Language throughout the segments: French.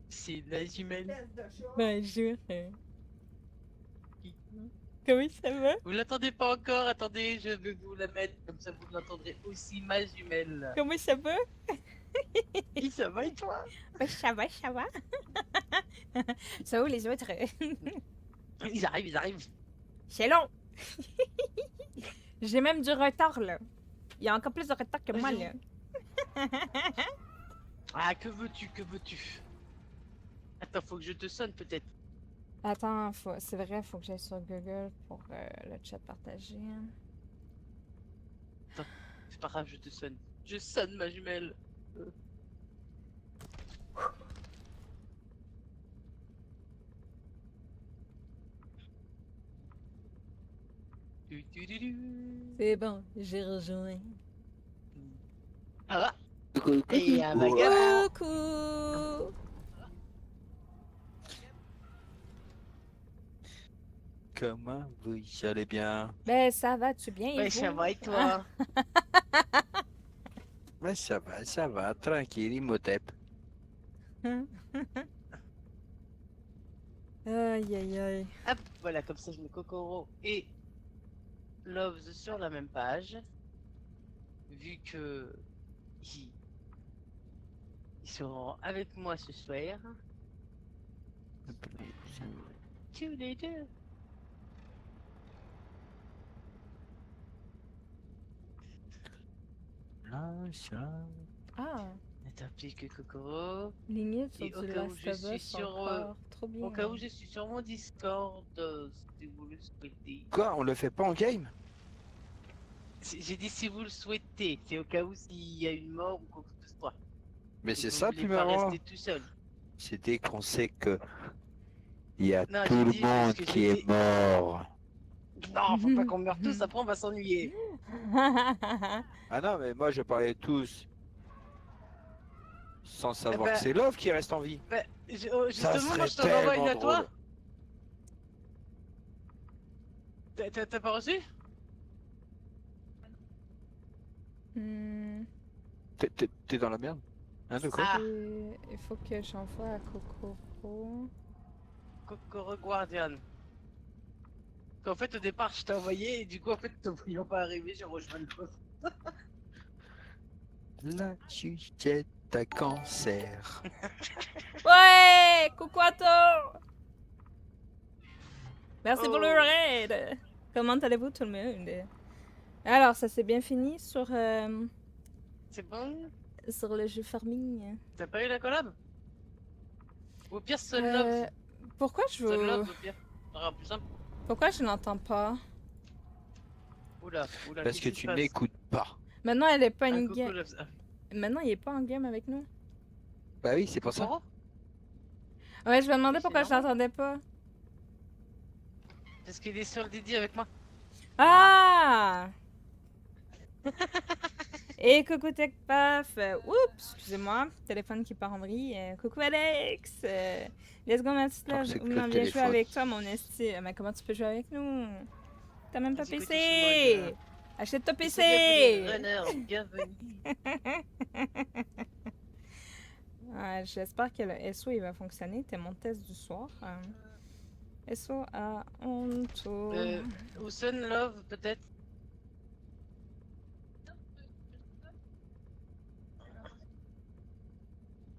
C'est la jumelle. Bonjour. Comment ça va? Vous l'attendez pas encore, attendez, je vais vous la mettre, comme ça vous l'entendrez aussi, ma jumelle. Comment ça va? Et ça va et toi? Ouais, ça va, ça va. Ça va où les autres? Ils arrivent, ils arrivent. C'est long. J'ai même du retard là. Il y a encore plus de retard que moi là. Ah, que veux-tu, que veux-tu? Attends, faut que je te sonne peut-être. Attends, c'est vrai, faut que j'aille sur Google pour le chat partagé. Attends, c'est pas grave, je te sonne. Je sonne ma jumelle. C'est bon, j'ai rejoint. Ah, et un vagabond. Coucou! Comment vous allez bien? Ben ça va, tu bien et Ouais, vous? ça va et toi? Ouais, ça va, tranquille, Imhotep. Aïe aïe aïe. Hop, voilà, comme ça je mets Kokoro et Loves sur la même page. Vu que ils seront avec moi ce soir. Tous les deux. Ah, Attends, plus que Kokoro. ligné sur Et au du cas où Last je of suis Us sur encore. Trop bien. au cas où je suis sur mon Discord, si vous le souhaitez. Quoi, on le fait pas en game? J'ai dit si vous le souhaitez, c'est au cas où s'il y a une mort ou quoi que ce soit. Mais Et c'est que vous ça, voulez plus pas marrant. rester tout seul. C'est dès qu'on sait que il y a Non, tout j'ai le dit juste monde que qui est j'étais. mort. Non, faut pas qu'on meure tous, après on va s'ennuyer. Ah non, mais moi je parlais tous sans savoir que Bah, c'est Love qui reste en vie. Ça justement, moi serait je t'en envoie une tellement à toi. drôle. T'as pas reçu? Hmm, T'es dans la merde? Hein, de quoi? Ah, il faut que j'envoie à Kokoro. Kokoro Guardian. Qu'en fait, au départ, je t'ai envoyé et du coup, en fait, te voyant pas arriver, j'ai rejoint le poste. La sucette à cancer. Ouais! Coucou à toi! Merci pour le Oh. raid! Comment allez-vous tout le monde? Alors, ça s'est bien fini sur C'est bon? le jeu farming? T'as pas eu la collab? Ou au pire, Sun Euh, Loves. pourquoi je Sun veux... Loves, au pire. Ça sera plus simple. Pourquoi je n'entends pas? Oula, oula, Parce qu'est-ce que qui se tu passe? n'écoutes pas. Maintenant, elle est pas Ah, une Coco game. Loves. Ah, Maintenant, il est pas en game avec nous. Bah oui, c'est pour ça. Kokoro? Ouais, je me demandais Oui, c'est pourquoi je normal. l'entendais pas. Parce qu'il est sur le Didi avec moi. Ah! Et coucou TechPaf! Oups, excusez-moi, téléphone qui part en vrille. Coucou Alex! Let's go, ma petite Tant que love. c'est que Oui, le on vient jouer téléphone. avec toi, mon esti. Mais comment tu peux jouer avec nous? T'as même pas Vas-y, écoutez PC! chez moi, Achète ton Et salut à PC! vous les runners, bienvenue. Ouais, j'espère que le SO il va fonctionner. C'était mon test du soir. SO à Onto. Ou Sun Love, peut-être?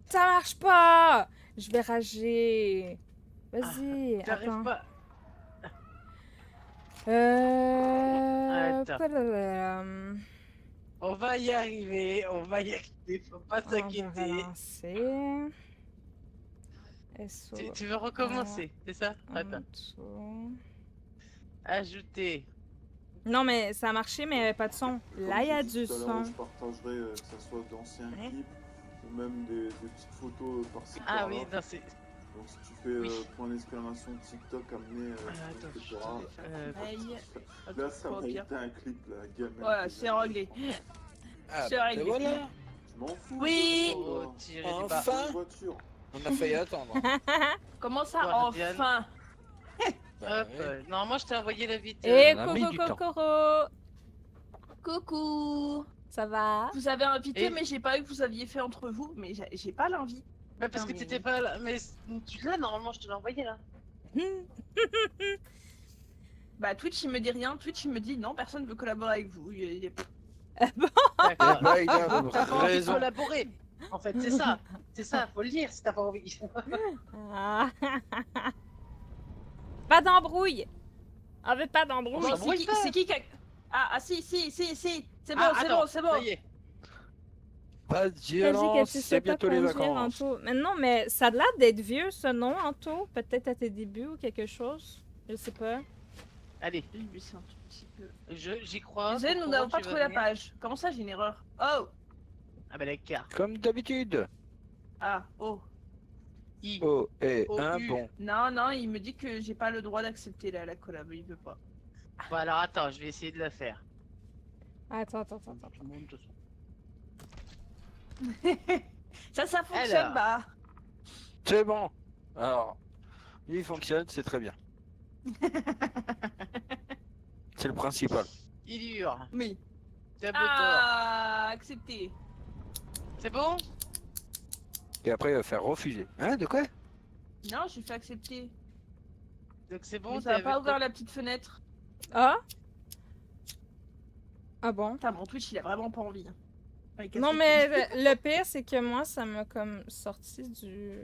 Ça marche pas! Je vais rager. Vas-y, T'arrives attends. pas. Attends. Padadam. On va y arriver, faut pas On va s'inquiéter. relancer. SO. Tu veux recommencer, c'est ça? Attends. Onto. Ajouter. Non, mais ça a marché, mais il n'y avait pas de son. Là, il y a du son. Je partagerai que ce soit d'anciens Hein? clips ou même des petites photos par-ci Ah par-là. oui, non, c'est. Donc si tu fais Oui. point d'exclamation TikTok amené, Attends, je etc. t'en Là ça Attends, va bien. être un clip là, gamin. Voilà, c'est réglé. Ah, C'est bah, réglé. voilà. Je m'en fous. Oui. c'est Oh, pas- tirer du bas. Enfin. une voiture. On a failli attendre. Comment ça, Guardian. enfin? Bah, Hop, ouais. normalement, je t'ai envoyé la vidéo. Et on a mis coucou du temps. Kokoro. Coucou. Ça va? Vous avez invité, Et- mais j'ai pas eu que vous aviez fait entre vous, mais j'ai pas l'envie. Mais parce que mais- t'étais pas là. Mais tu l'as normalement, je te l'ai envoyé là. Bah Twitch il me dit rien, Twitch il me dit non, personne veut collaborer avec vous. D'accord. bah, il a T'as pas envie de raison. collaborer. En fait, c'est ça. C'est ça, faut le dire si t'as pas envie. Ah. Pas d'embrouille. On veut pas On d'embrouille. s'embrouille pas. C'est qui a... Ah si, c'est bon, Ah, c'est attends, bon, c'est bon. Ça y est. Pas de T'as dit violence, que tu sais c'est pas bientôt les conduire, vacances. Anto. Mais non, mais ça a l'air d'être vieux ce nom, Anto. Peut-être à tes débuts ou quelque chose. Je sais pas. Allez, Lui, c'est un tout petit peu. j'y crois. Désolé, nous Comment n'avons pas tu vas trouvé la venir page. Comment ça, j'ai une erreur? Oh. Ah bah la carte. Comme d'habitude. Ah, oh. I. Oh, et Oh, un U. bon. Non, il me dit que j'ai pas le droit d'accepter la collab, il veut pas. Bon alors attends, je vais essayer de la faire. Attends. Tout le monde, de toute façon. Ça fonctionne, Alors. bah. C'est bon. Alors, il fonctionne, c'est très bien. C'est le principal. Il hurle. Oui. Tableau Ah, accepté. d'or. C'est bon? Et après, il va faire refuser. Hein, de quoi? Non, j'ai fait accepter. Donc c'est Bon, bon, ça va t'es pas avec ouvert toi. la petite fenêtre. Ah? Ah bon? Putain, mon Twitch, il a vraiment pas envie. Ouais, casse Non, les mais couilles. le pire, c'est que moi, ça m'a comme sorti du...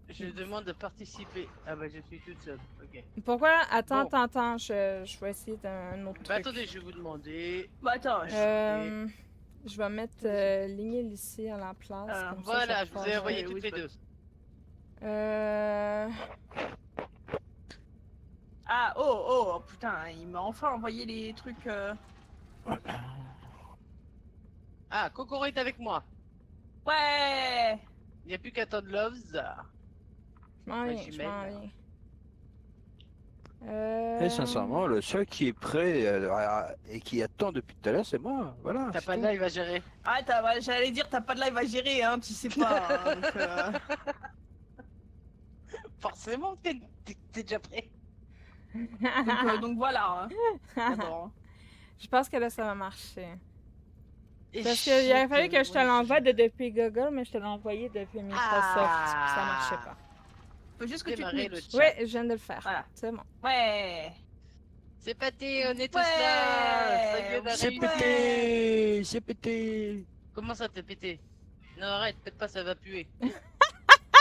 Je demande de participer. Ah bah je suis toute seule. Ok. Pourquoi? Attends, Bon. attends, je vais essayer d'un autre Bah truc. attendez, je vais vous demander. Bah attends, Je vais mettre Lignel ici à la place. Ah, comme ça, Voilà, ça je vous passe. ai envoyé oui, toutes les c'est deux. Ah, oh, putain, il m'a enfin envoyé les trucs. Ah, Kokoro est avec moi. Ouais. Il n'y a plus qu'à attendre Loves. Je m'en Ouais, viens, je jumelle. m'en viens. Et sincèrement, le seul qui est prêt et qui attend depuis tout à l'heure, c'est moi. Voilà. T'as c'est pas de tout. live à gérer. Ah, j'allais dire, t'as pas de live à gérer, hein, tu sais pas. Hein, donc, Forcément, t'es déjà prêt. donc voilà. Hein. D'abord. Je pense que là, ça va marcher. Et Parce qu'il aurait fallu que je te ouais, l'envoie depuis Google, mais je te l'ai envoyé depuis Microsoft. Ah. Ça marchait pas. Faut juste que tu te Démarrer le mutes. chat. Ouais, je viens de le faire. Voilà. C'est bon. Ouais. C'est pâté, on est tous Ouais. là. Ça y est, on a C'est réussi. pété. C'est pété. Comment ça t'es pété? Non, arrête, peut-être pas, ça va puer.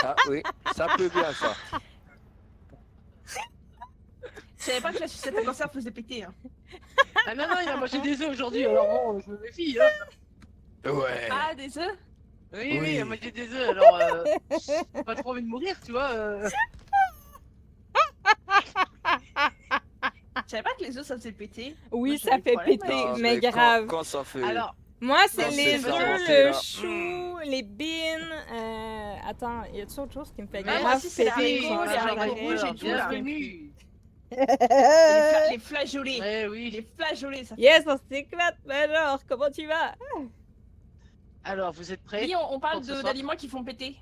Ah oui, ça peut bien ça. Je savais pas que la sucette à cancer faisait péter. Hein. Ah non, non, il a mangé des œufs aujourd'hui, alors bon, je me méfie. Hein. Ouais. Ah, des œufs? Oui, Oui. il a mangé des œufs, alors pas trop envie de mourir, tu vois. Je savais pas que les œufs ça faisait péter. Oui, Moi, ça j'avais fait des problèmes péter, Non, mais quand- grave. Quand ça fait. Alors, Moi, c'est Non, les c'est œufs, fermenté, le là. chou, les beans. Attends, y a-t-il autre chose qui me fait Mais grave moi aussi, c'est les péter, haricots, genre, les haricots j'arrête. rouges et tout, là. bienvenue. Les flageolets. Ouais, oui. Les flageolets, ça fait. Yes, on s'éclate, mais alors, comment tu vas? Alors, vous êtes prêts? Oui, on parle Pour ce soir d'aliments qui font péter.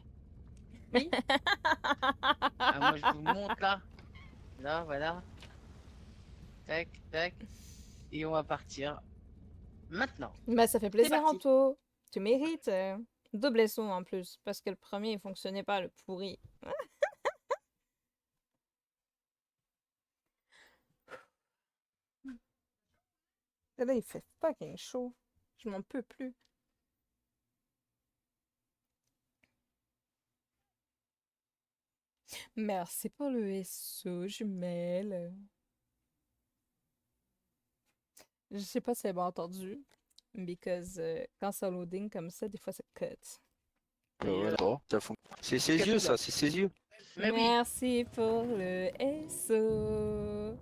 Ah, moi, je vous montre là. Là, voilà. Tac, tac. Et on va partir. Maintenant. Bah, ça fait plaisir, parti. Anto. Tu mérites. Double SO en plus, parce que le premier, il fonctionnait pas, le pourri. Et là, il fait fucking chaud. Je m'en peux plus. Merci pour le SO, jumelle. Je sais pas si elle m'a entendu. Because quand c'est loading comme ça, des fois ça cut. Ouais, bon, ça fonctionne. C'est ses yeux, ça, c'est ses yeux. Mais oui. Merci pour le SO.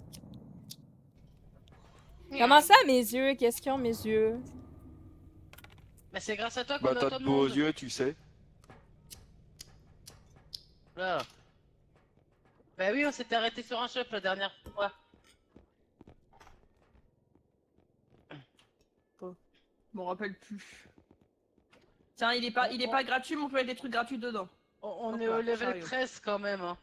Comment ça, mes yeux? Qu'est-ce qu'ils ont, mes yeux? Mais c'est grâce à toi qu'on Bah, a t'as autant de de beaux monde. yeux, tu sais. Là. Bah oui, on s'était arrêté sur un shop la dernière fois. Je m'en rappelle plus. Tiens, il est pas gratuit, mais on peut mettre des trucs gratuits dedans. On Hop est là, au level chariot. 13 quand même. Hein.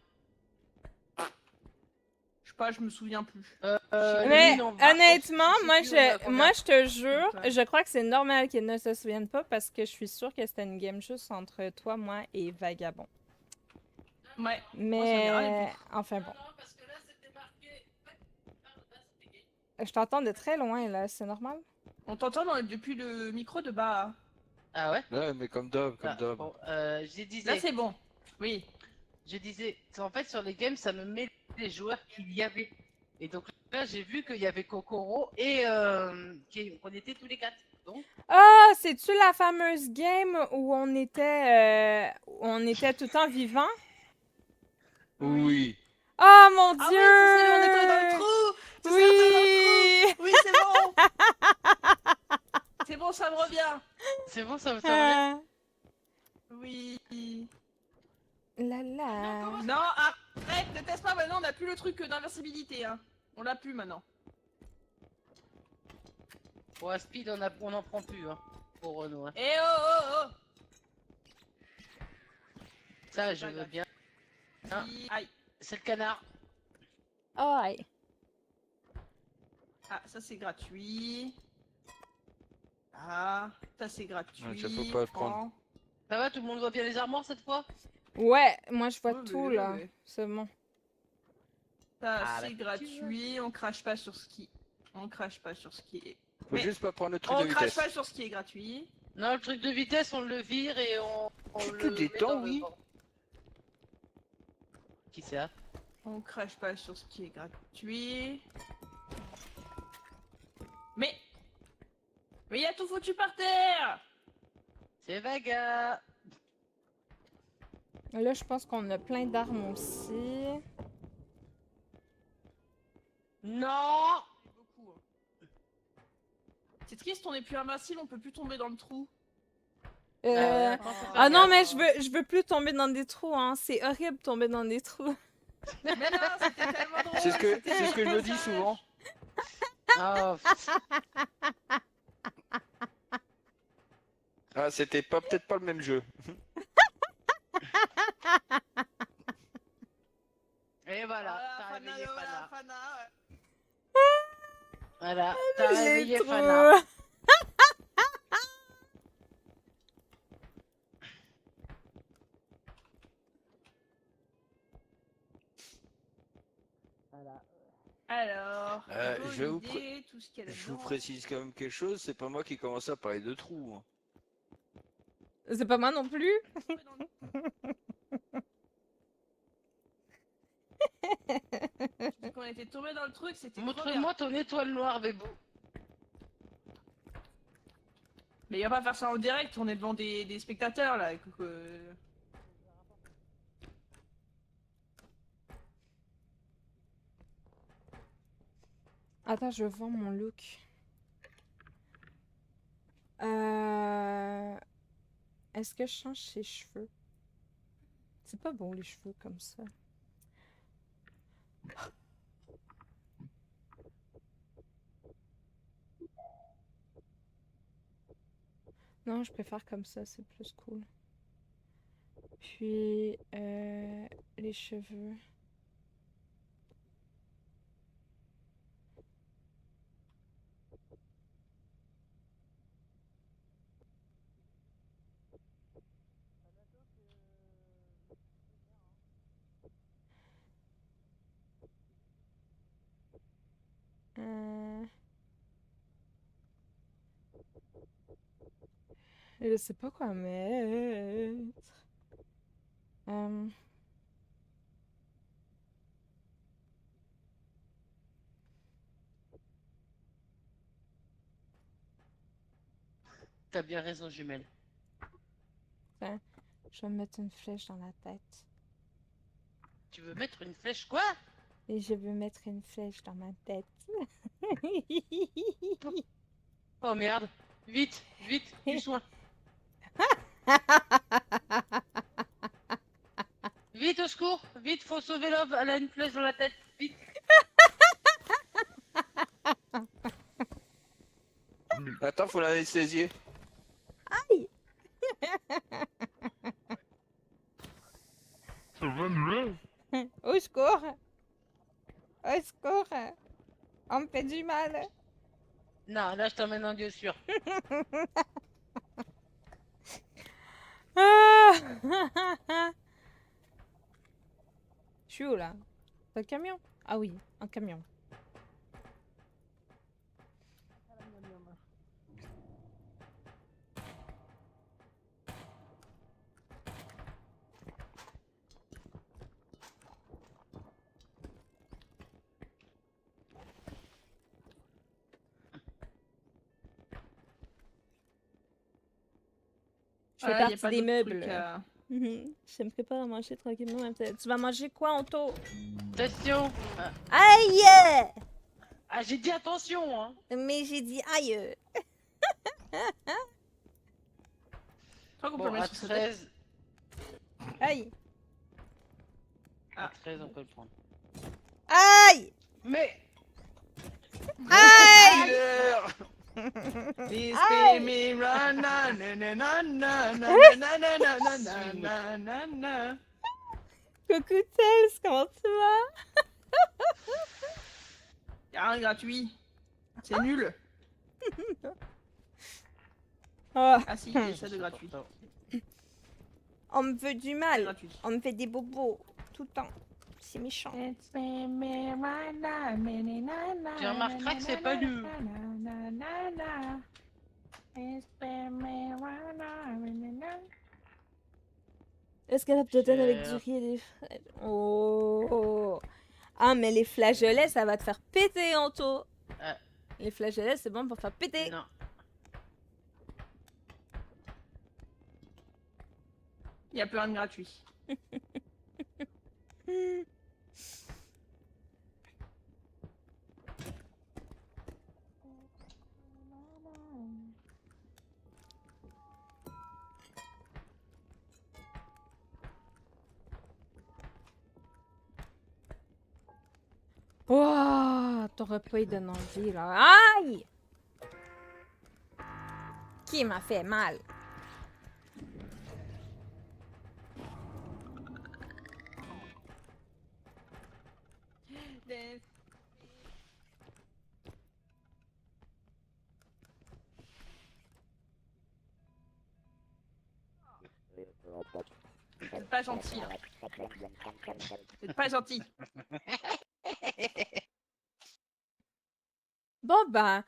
Je pas, je me souviens plus. Mais Lune, on va- honnêtement, je sais moi plus, on est à je, combien? moi je te jure, Ouais. je crois que c'est normal qu'ils ne se souviennent pas parce que je suis sûre que c'était une game juste entre toi, moi et Vagabond. Ouais. Moi, ça me dit rien Mais du tout. enfin bon. Je t'entends de très loin là, c'est normal? On t'entend depuis le micro de bas. Ah ouais? Ouais, mais comme d'hab, comme Ah, d'hab. bon, je Là, disais, c'est bon. Oui. en fait sur les games ça me met les joueurs qu'il y avait. Et donc là j'ai vu qu'il y avait Kokoro et qu'on était tous les 4. Donc, Ah, c'est-tu la fameuse game où on était tout le temps vivant? Oui. Oh mon Ah dieu! oui, c'est celle où on est tombé dans le trou. C'est celle où on est tombé dans le trou. Oui, c'est bon. C'est bon, ça me revient. c'est bon, ça revient. Ah, Oui. la la. Non, arrête, ne teste pas, maintenant on a plus le truc d'invincibilité, hein. On l'a plus maintenant. Pour un speed, on en prend plus, hein, pour Renault. Hein. Eh oh oh Ça, C'est je pas veux grave. bien. oh. Ah. Aïe. C'est le canard. Aïe. Ah, ça c'est gratuit. Ah, ça c'est gratuit. Ouais, ça faut pas le prendre. Prends. Ça va, tout le monde voit bien les armoires cette fois? Ouais, moi je vois Oui, tout oui, là. oui. C'est bon. Ça Ah, c'est bah, tu gratuit, on crache pas sur ce qui... On crache pas sur ce qui est... Faut Mais juste pas prendre le truc On de crache vitesse. pas sur ce qui est gratuit. Non, le truc de vitesse, on le vire et on Tu le te met détends, dans le oui. vent. Qui c'est ça? On crache pas sur ce qui est gratuit. Mais il y a tout foutu par terre. C'est Vaga. Là, je pense qu'on a plein d'armes aussi. Non. Beaucoup, hein. C'est triste, on est plus invincible, on peut plus tomber dans le trou. Euh... Ah non, mais je veux plus tomber dans des trous, hein. C'est horrible de tomber dans des trous. Mais non, c'était tellement drôle. C'est ce que, c'était c'est ce que je me dis sage. souvent. Oh, Ah, c'était pas peut-être pas le même jeu. et voilà, t'as Fana, réveillé voilà, Fana. Fana. Voilà, t'as Les réveillé trous. Fana. Voilà. Alors, plutôt je vous l'idée, tout ce qu'elle a Je vous dedans. précise quand même quelque chose, c'est pas moi qui commence à parler de trous. Hein. C'est pas moi non plus. Vu qu'on était tombé dans le truc, c'était trop bien. Montre-moi ton étoile noire, Bébou. Mais il va pas faire ça en direct, on est devant des spectateurs là. Attends, je vends mon look. Est-ce que je change ses cheveux? C'est pas beau les cheveux comme ça. Non, je préfère comme ça, c'est plus cool. Puis, les cheveux. Je sais pas quoi mettre. T'as bien raison, jumelle. Je vais me mettre une flèche dans la tête. Tu veux mettre une flèche quoi? Et je veux mettre une flèche dans ma tête. Oh merde. Vite, vite, du soin. Vite au secours, vite, faut sauver Love, elle a une flèche dans la tête, vite. Attends, faut l'anesthésier. Au secours! Au secours. On me fait du mal. Non, là, je t'emmène en Dieu sûr. Ah! Je suis où là? Dans le camion? Ah oui, en camion. Je fais Y a partie pas des d'autres meubles. trucs à- Je me prépare à manger tranquillement. Tu vas manger quoi, Anto? Attention. Aïe! Ah, j'ai dit attention, hein. Mais j'ai dit aïe. Je crois qu'on peut Bon, le à mettre sur sa tête. 13. Aïe! À 13, on peut le prendre. Aïe! Mais. Aïe! This Aïe! baby run, na, na, na, na, na, na, na, na, na, na, na, na, na. Coucou Tels, comment tu vas? Y'a rien de gratuit. C'est nul. Oh, Ah si, il y a ça de gratuit. on me veut du C'est mal. gratuit. On me fait des bobos tout le temps. C'est méchant. Tu remarqueras que c'est pas lui. Est-ce qu'elle a peut-être avec Cher. du riz et des fraises? Oh! Ah, mais les flageolets, ça va te faire péter, Anto! Les flageolets, c'est bon pour faire péter! Non. Il y a plus rien de gratuit. Oh! Ton repas, il donne envie, là. Aïe! Qui m'a fait mal? C'est pas gentil. Là. C'est pas gentil. Bon, ben,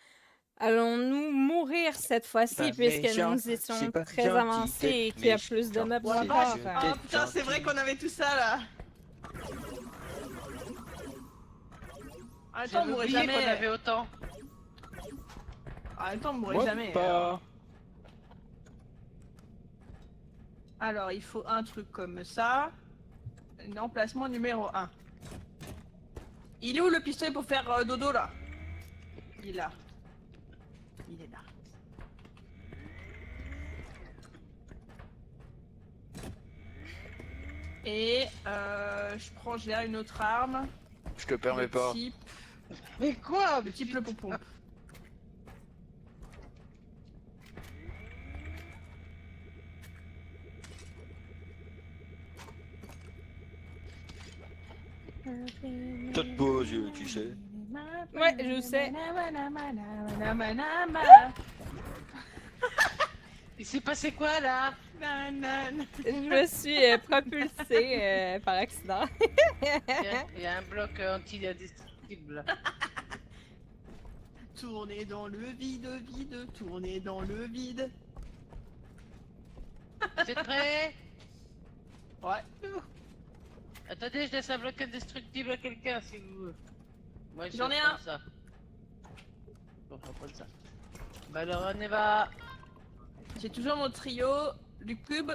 allons-nous mourir cette fois-ci, Pas puisque méchant, nous étions c'est pas très gentil avancés et d'être qu'il y a plus de méchant. meubles C'est encore. juste Ah d'être putain, c'est vrai gentil. qu'on avait tout ça là. En même temps, on J'avais mourrait oublié qu'on jamais. avait autant. En même temps, on mourrait Moi, jamais. pas. Alors, il faut un truc comme ça. Emplacement numéro 1. Il est où le pistolet pour faire dodo là? Il est là. Il est là. Et je prends là une autre arme. Je te permets pas. Type, Mais quoi? le type le pompon. T'as de beaux yeux, tu sais. Ouais, je sais. Il s'est passé quoi là? Je me suis propulsée par accident. Il y a un bloc anti-indestructible. Tourner dans le vide, vide, tourner dans le vide. Vous êtes prêts? Ouais. Attendez, je laisse un bloc indestructible à quelqu'un si vous. Moi, J'en ai vais prendre un. Ça. Bon, on va prendre ça. Bah alors, on y va. J'ai toujours mon trio, le cube,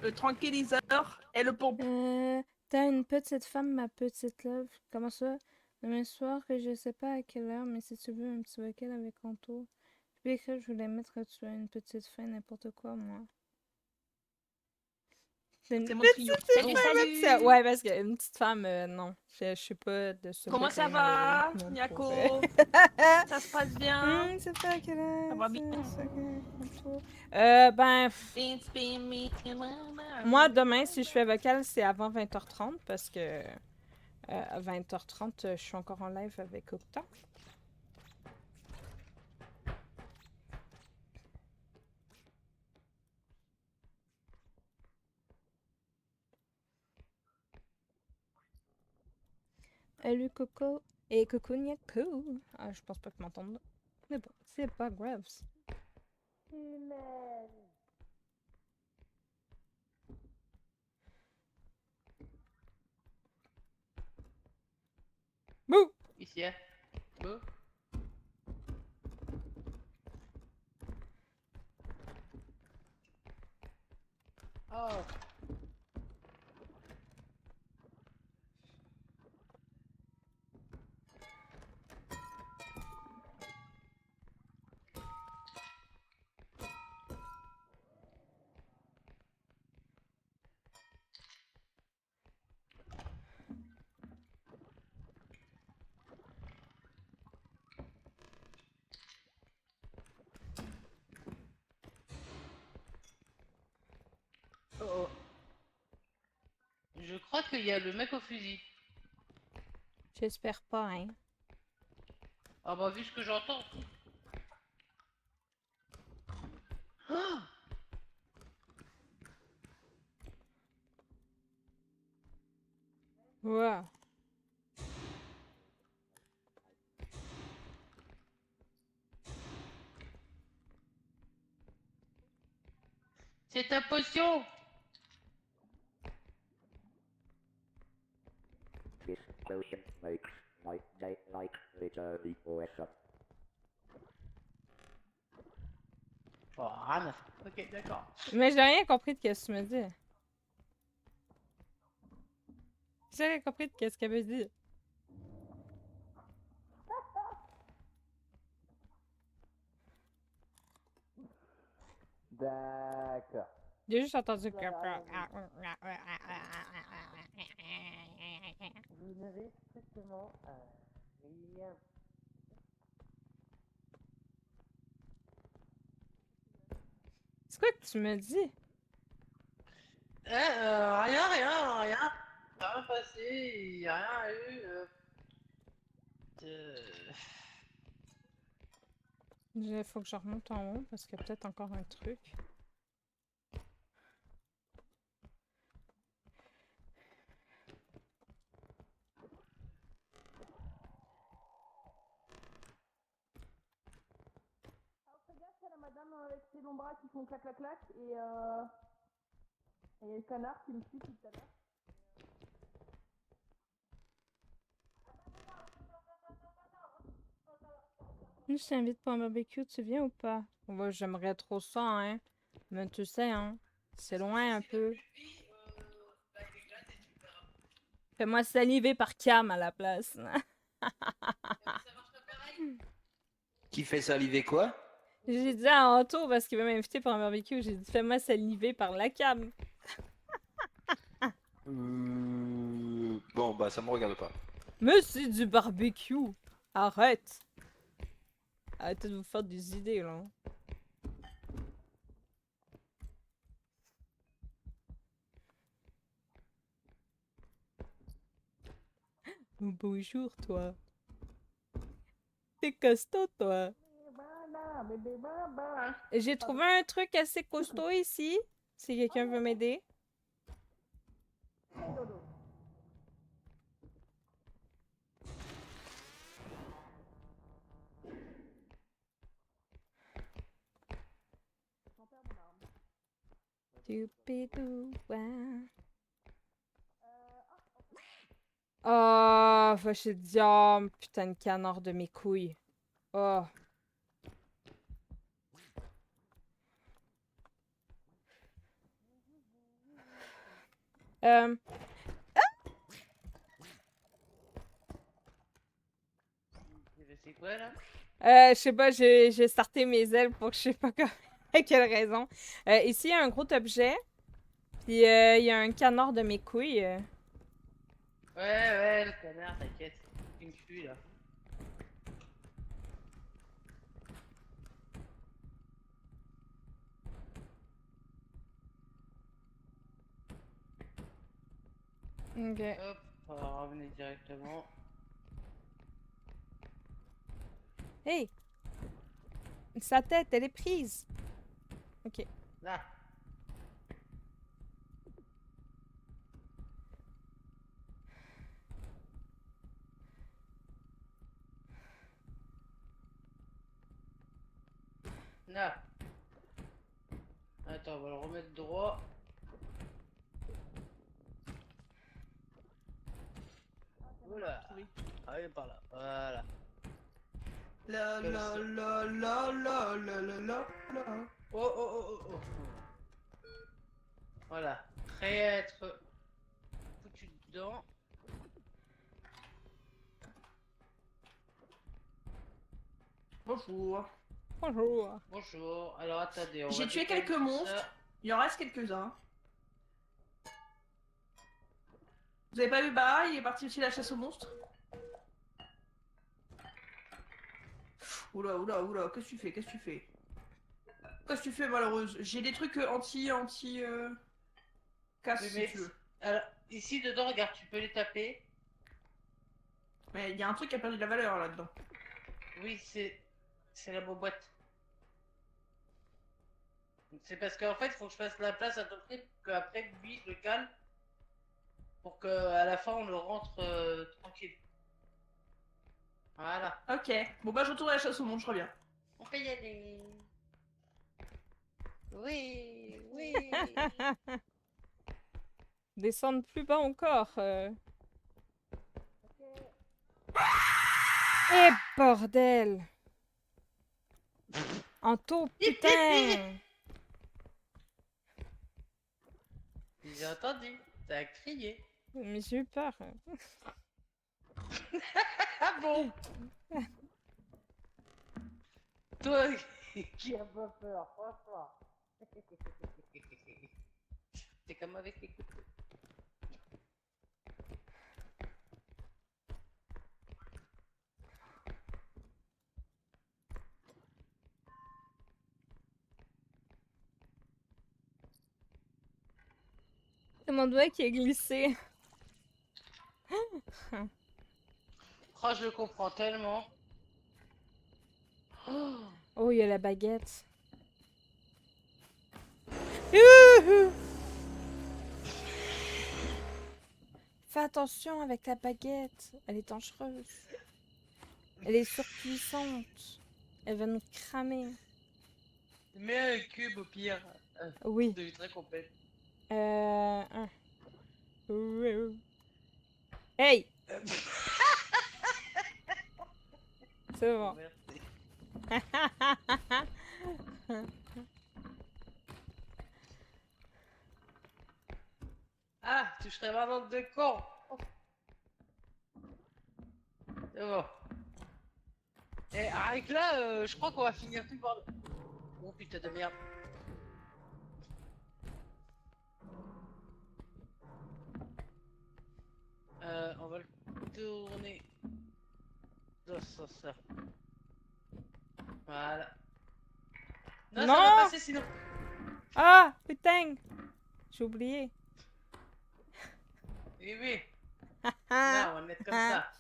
le tranquilliseur et le pompon. T'as une petite femme, ma petite love. Comment ça? Demain soir, que je sais pas à quelle heure, mais si tu veux un petit vocal avec Anto. Je vais écrire, je voulais mettre que tu as une petite fin, n'importe quoi, moi. C'est une C'est mon petite trio. femme, Salut, ça. Ouais, parce qu'une petite femme, non. Je suis pas de ce Comment ça côté, va, malheureux, Nyako? pour- Ça se passe bien? C'est pas à quelle heure. Ça va bien? Ben, moi, Moi, demain, si je fais vocal, c'est avant 20h30 parce que À 20h30, je suis encore en live avec Octa. Salut Coco. Et Coco Niako. Ah, je pense pas que m'entende. Mais bon, c'est pas grave. Bouh! Ici, hein. Bon. Oh. Oh, oh. Je crois qu'il y a le mec au fusil. J'espère pas, hein. Ah bah vu ce que j'entends. Ah, Wow. c'est ta potion. This potion makes my day like literally awesome. Oh, rien à faire. Ok, d'accord. Mais j'ai rien compris de ce que tu me dis. J'ai rien compris de ce qu'elle veut dire. D'accord. J'ai juste entendu que... Vous n'avez strictement rien. C'est quoi que tu me dis? Rien. Rien passé, il n'y a rien eu. Il faut que je remonte en haut parce qu'il y a peut-être encore un truc. Fais gaffe, il y a la madame avec ses longs bras qui font clac clac clac et il y a le canard qui me suit tout à l'heure. Je t'invite pour un barbecue, tu viens ou pas? Ouais, j'aimerais trop ça, hein. Mais tu sais, hein. C'est loin un peu. Fais-moi saliver par Cam à la place. Qui fait saliver quoi? J'ai dit à Anto parce qu'il veut m'inviter pour un barbecue. J'ai dit fais-moi saliver par la Cam. Bon, bah ça me regarde pas. Mais c'est du barbecue. Arrête. Arrêtez de vous faire des idées, là. Bonjour, toi. T'es costaud, toi. J'ai trouvé un truc assez costaud ici. Si quelqu'un veut m'aider. Oh, va chez diable, putain de canard de mes couilles. Oh. Euh, C'est quoi là? je sais pas, j'ai starté mes ailes pour que je sais pas à quelle raison. Ici, il y a un gros objet. Puis, il y a un canard de mes couilles. Ouais, le canard, t'inquiète. Il me fuit là. Ok. Hop. On va ramener directement. Hey! Sa tête, elle est prise! Ok. Là. Là. Attends, on va le remettre droit. Oula. Ah, il est par là. Voilà. La Comme la ça. la la la la la la la. Oh, oh, oh, oh, oh. Voilà. Prêt à être foutu dedans. Bonjour. Bonjour! Bonjour. Alors attendez, on J'ai va tué décaler quelques tout monstres. ça. Il en reste quelques-uns. Vous avez pas vu Bara, il est parti aussi à la chasse aux monstres. Oula, oula, oula, qu'est-ce que tu fais? Qu'est-ce que tu fais? Qu'est-ce que tu fais, malheureuse? J'ai des trucs casse Oui, si mais tu veux. alors, ici dedans, regarde, tu peux les taper. Mais il y a un truc qui a perdu de la valeur là-dedans. Oui, c'est la boîte. C'est parce qu'en fait, il faut que je fasse la place à peu près pour qu'après, lui, je le calme. Pour qu'à la fin, on le rentre tranquille. Voilà. Ok, bon bah je retourne à la chasse aux monstres, je reviens. On peut y aller. Oui, oui. Descendre plus bas encore. Eh bordel! Anto, putain! J'ai entendu. T'as crié. Mais j'ai eu peur. Ah bon? Toi qui as pas peur, franchement. C'est comme avec les couteaux. C'est mon doigt qui est glissé. Oh, je le comprends tellement. Oh, Oh, il y a la baguette. Youhou! Fais attention avec la baguette. Elle est dangereuse. Elle est surpuissante. Elle va nous cramer. mets un cube au pire. Oui. De très complète. Un. Hey! C'est bon. Merci. Ah, tu serais vraiment de con. C'est bon. Et avec là, je crois qu'on va finir tout par... Oh putain de merde. On va le tourner dans ce sens-là. Voilà. Non, Non. ça va passer sinon. Ah, putain! J'ai oublié. Oui, oui. Ah, Là, on va le mettre comme ça.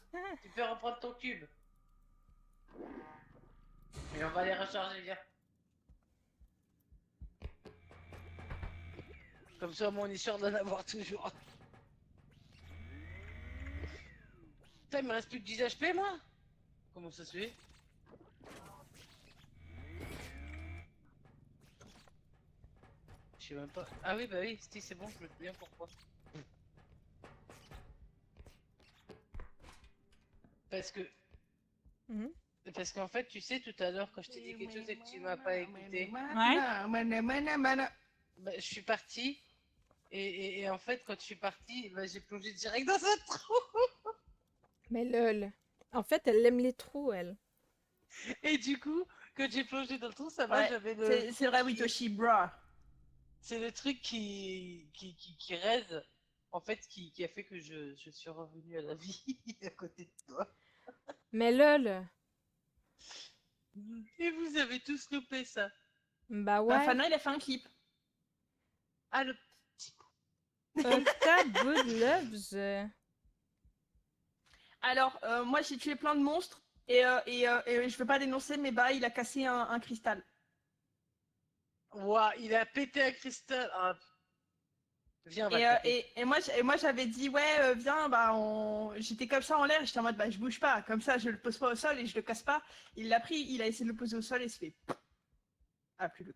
Tu peux reprendre ton cube. Et on va les recharger, viens. Comme ça, on est sûr d'en avoir toujours. Putain, il me reste plus que 10 HP, moi. Comment ça se fait? Je sais même pas. Ah oui, bah oui, c'est bon, je me souviens pourquoi. Parce que... Mhm. Parce qu'en fait, tu sais, tout à l'heure, quand je t'ai dit quelque chose et que tu m'as pas écouté, bah, je suis parti. Et en fait, quand je suis parti, bah, j'ai plongé direct dans un trou. Mais lol. En fait, elle aime les trous, elle. Et du coup, quand j'ai plongé dans le trou, ça va, Ouais, j'avais le... c'est vrai, Witoshi, bra. C'est le truc qui reste, en fait, qui a fait que je suis revenu à la vie à côté de toi. Mais lol. Et vous avez tous loupé ça. Bah Bah, ouais. Fana, il a fait un clip. Ah, le... Octa Good Loves. Alors, moi j'ai tué plein de monstres et je veux pas dénoncer, mais bah il a cassé un cristal. Ouah, il a pété un cristal. Ah. Viens, on va Et, le taper. moi j'avais dit ouais viens bah j'étais comme ça en l'air, j'étais en mode bah je bouge pas, comme ça je le pose pas au sol et je le casse pas. Il l'a pris, il a essayé de le poser au sol et se fait. Ah plus le.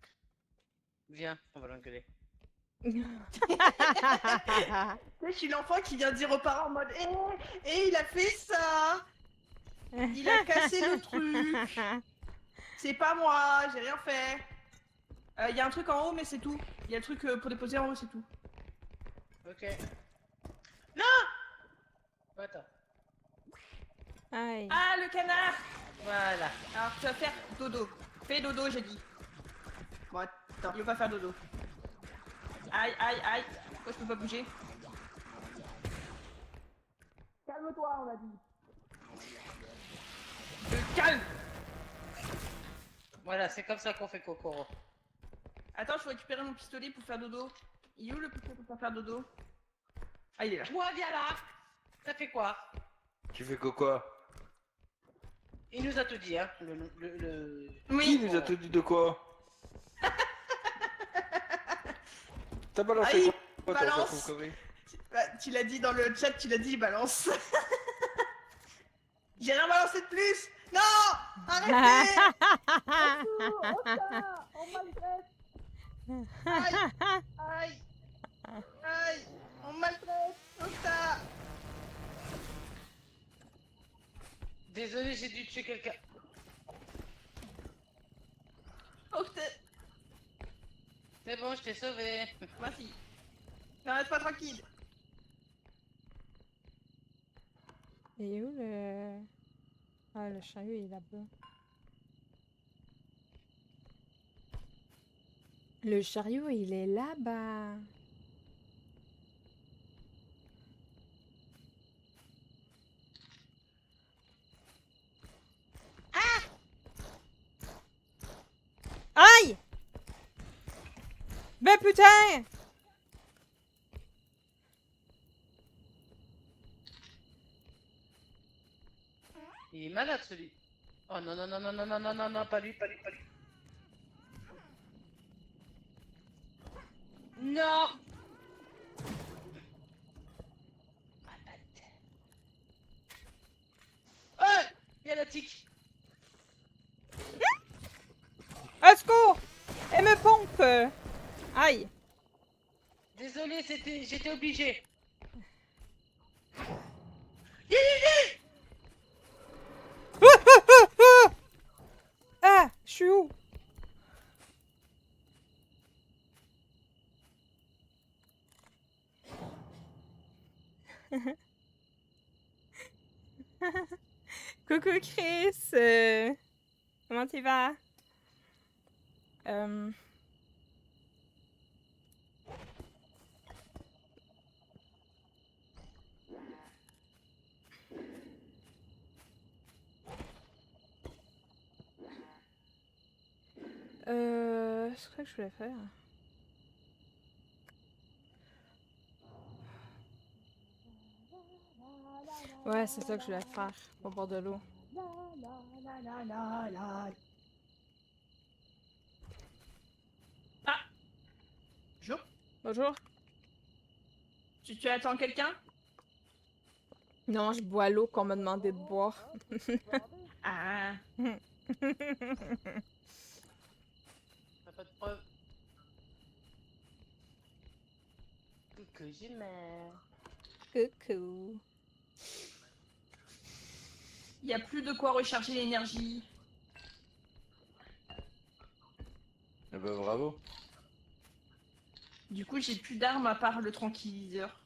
Viens, on va l'engueuler. Tu sais, je suis l'enfant qui vient dire aux parents en mode il a fait ça, il a cassé le truc, c'est pas moi, j'ai rien fait. Il y a un truc en haut mais c'est tout. Il y a le truc pour déposer en haut, c'est tout. Ok. Non. Attends. Aïe. Ah le canard. Voilà. Alors tu vas faire dodo. Fais dodo j'ai dit. Bon attends, il va pas faire dodo. Aïe aïe aïe. Pourquoi je peux pas bouger? Calme-toi on a dit. Calme. Voilà, c'est comme ça qu'on fait Kokoro. Attends, je vais récupérer mon pistolet pour faire dodo. Il est où le pistolet pour faire dodo? Ah il est là. Toi, viens là. Ça fait quoi? Tu fais quoi? Il nous a tout dit, hein. Qui Oui. nous a tout dit de quoi? T'as balancé Aïe, quoi toi, balance. ta connerie? Bah, tu l'as dit dans le chat, tu l'as dit, balance. J'ai rien balancé de plus. Non. Arrêtez. Au secours, on maltraite. Aïe, aïe, aïe, on maltraite. Au ça. Désolé, j'ai dû tuer quelqu'un. Oh, C'est bon, je t'ai sauvé. merci. Non, reste pas tranquille. Et où le... Ah, le chariot il est là-bas. Le chariot, il est là-bas. Aïe! Ben putain! Il est malade celui. Oh non, non, non, non, non, non, non, non, non, pas lui, pas lui, pas lui. Non! Oh! Il y a la tique. Au secours! Elle me pompe! Aïe! Désolé, j'étais obligé. Ah! Je suis où? Coucou Chris! Comment tu vas? C'est quoi que je voulais faire? Ouais, c'est ça que je voulais faire au bord de l'eau. Ah. Bonjour. Bonjour. Tu attends quelqu'un? Non, je bois l'eau qu'on m'a demandé de boire. Ah. T'as pas de preuve. Coucou, Gilmer. Coucou. Il y a plus de quoi recharger l'énergie. Eh ben bravo. Du coup, j'ai plus d'armes à part le tranquilliseur.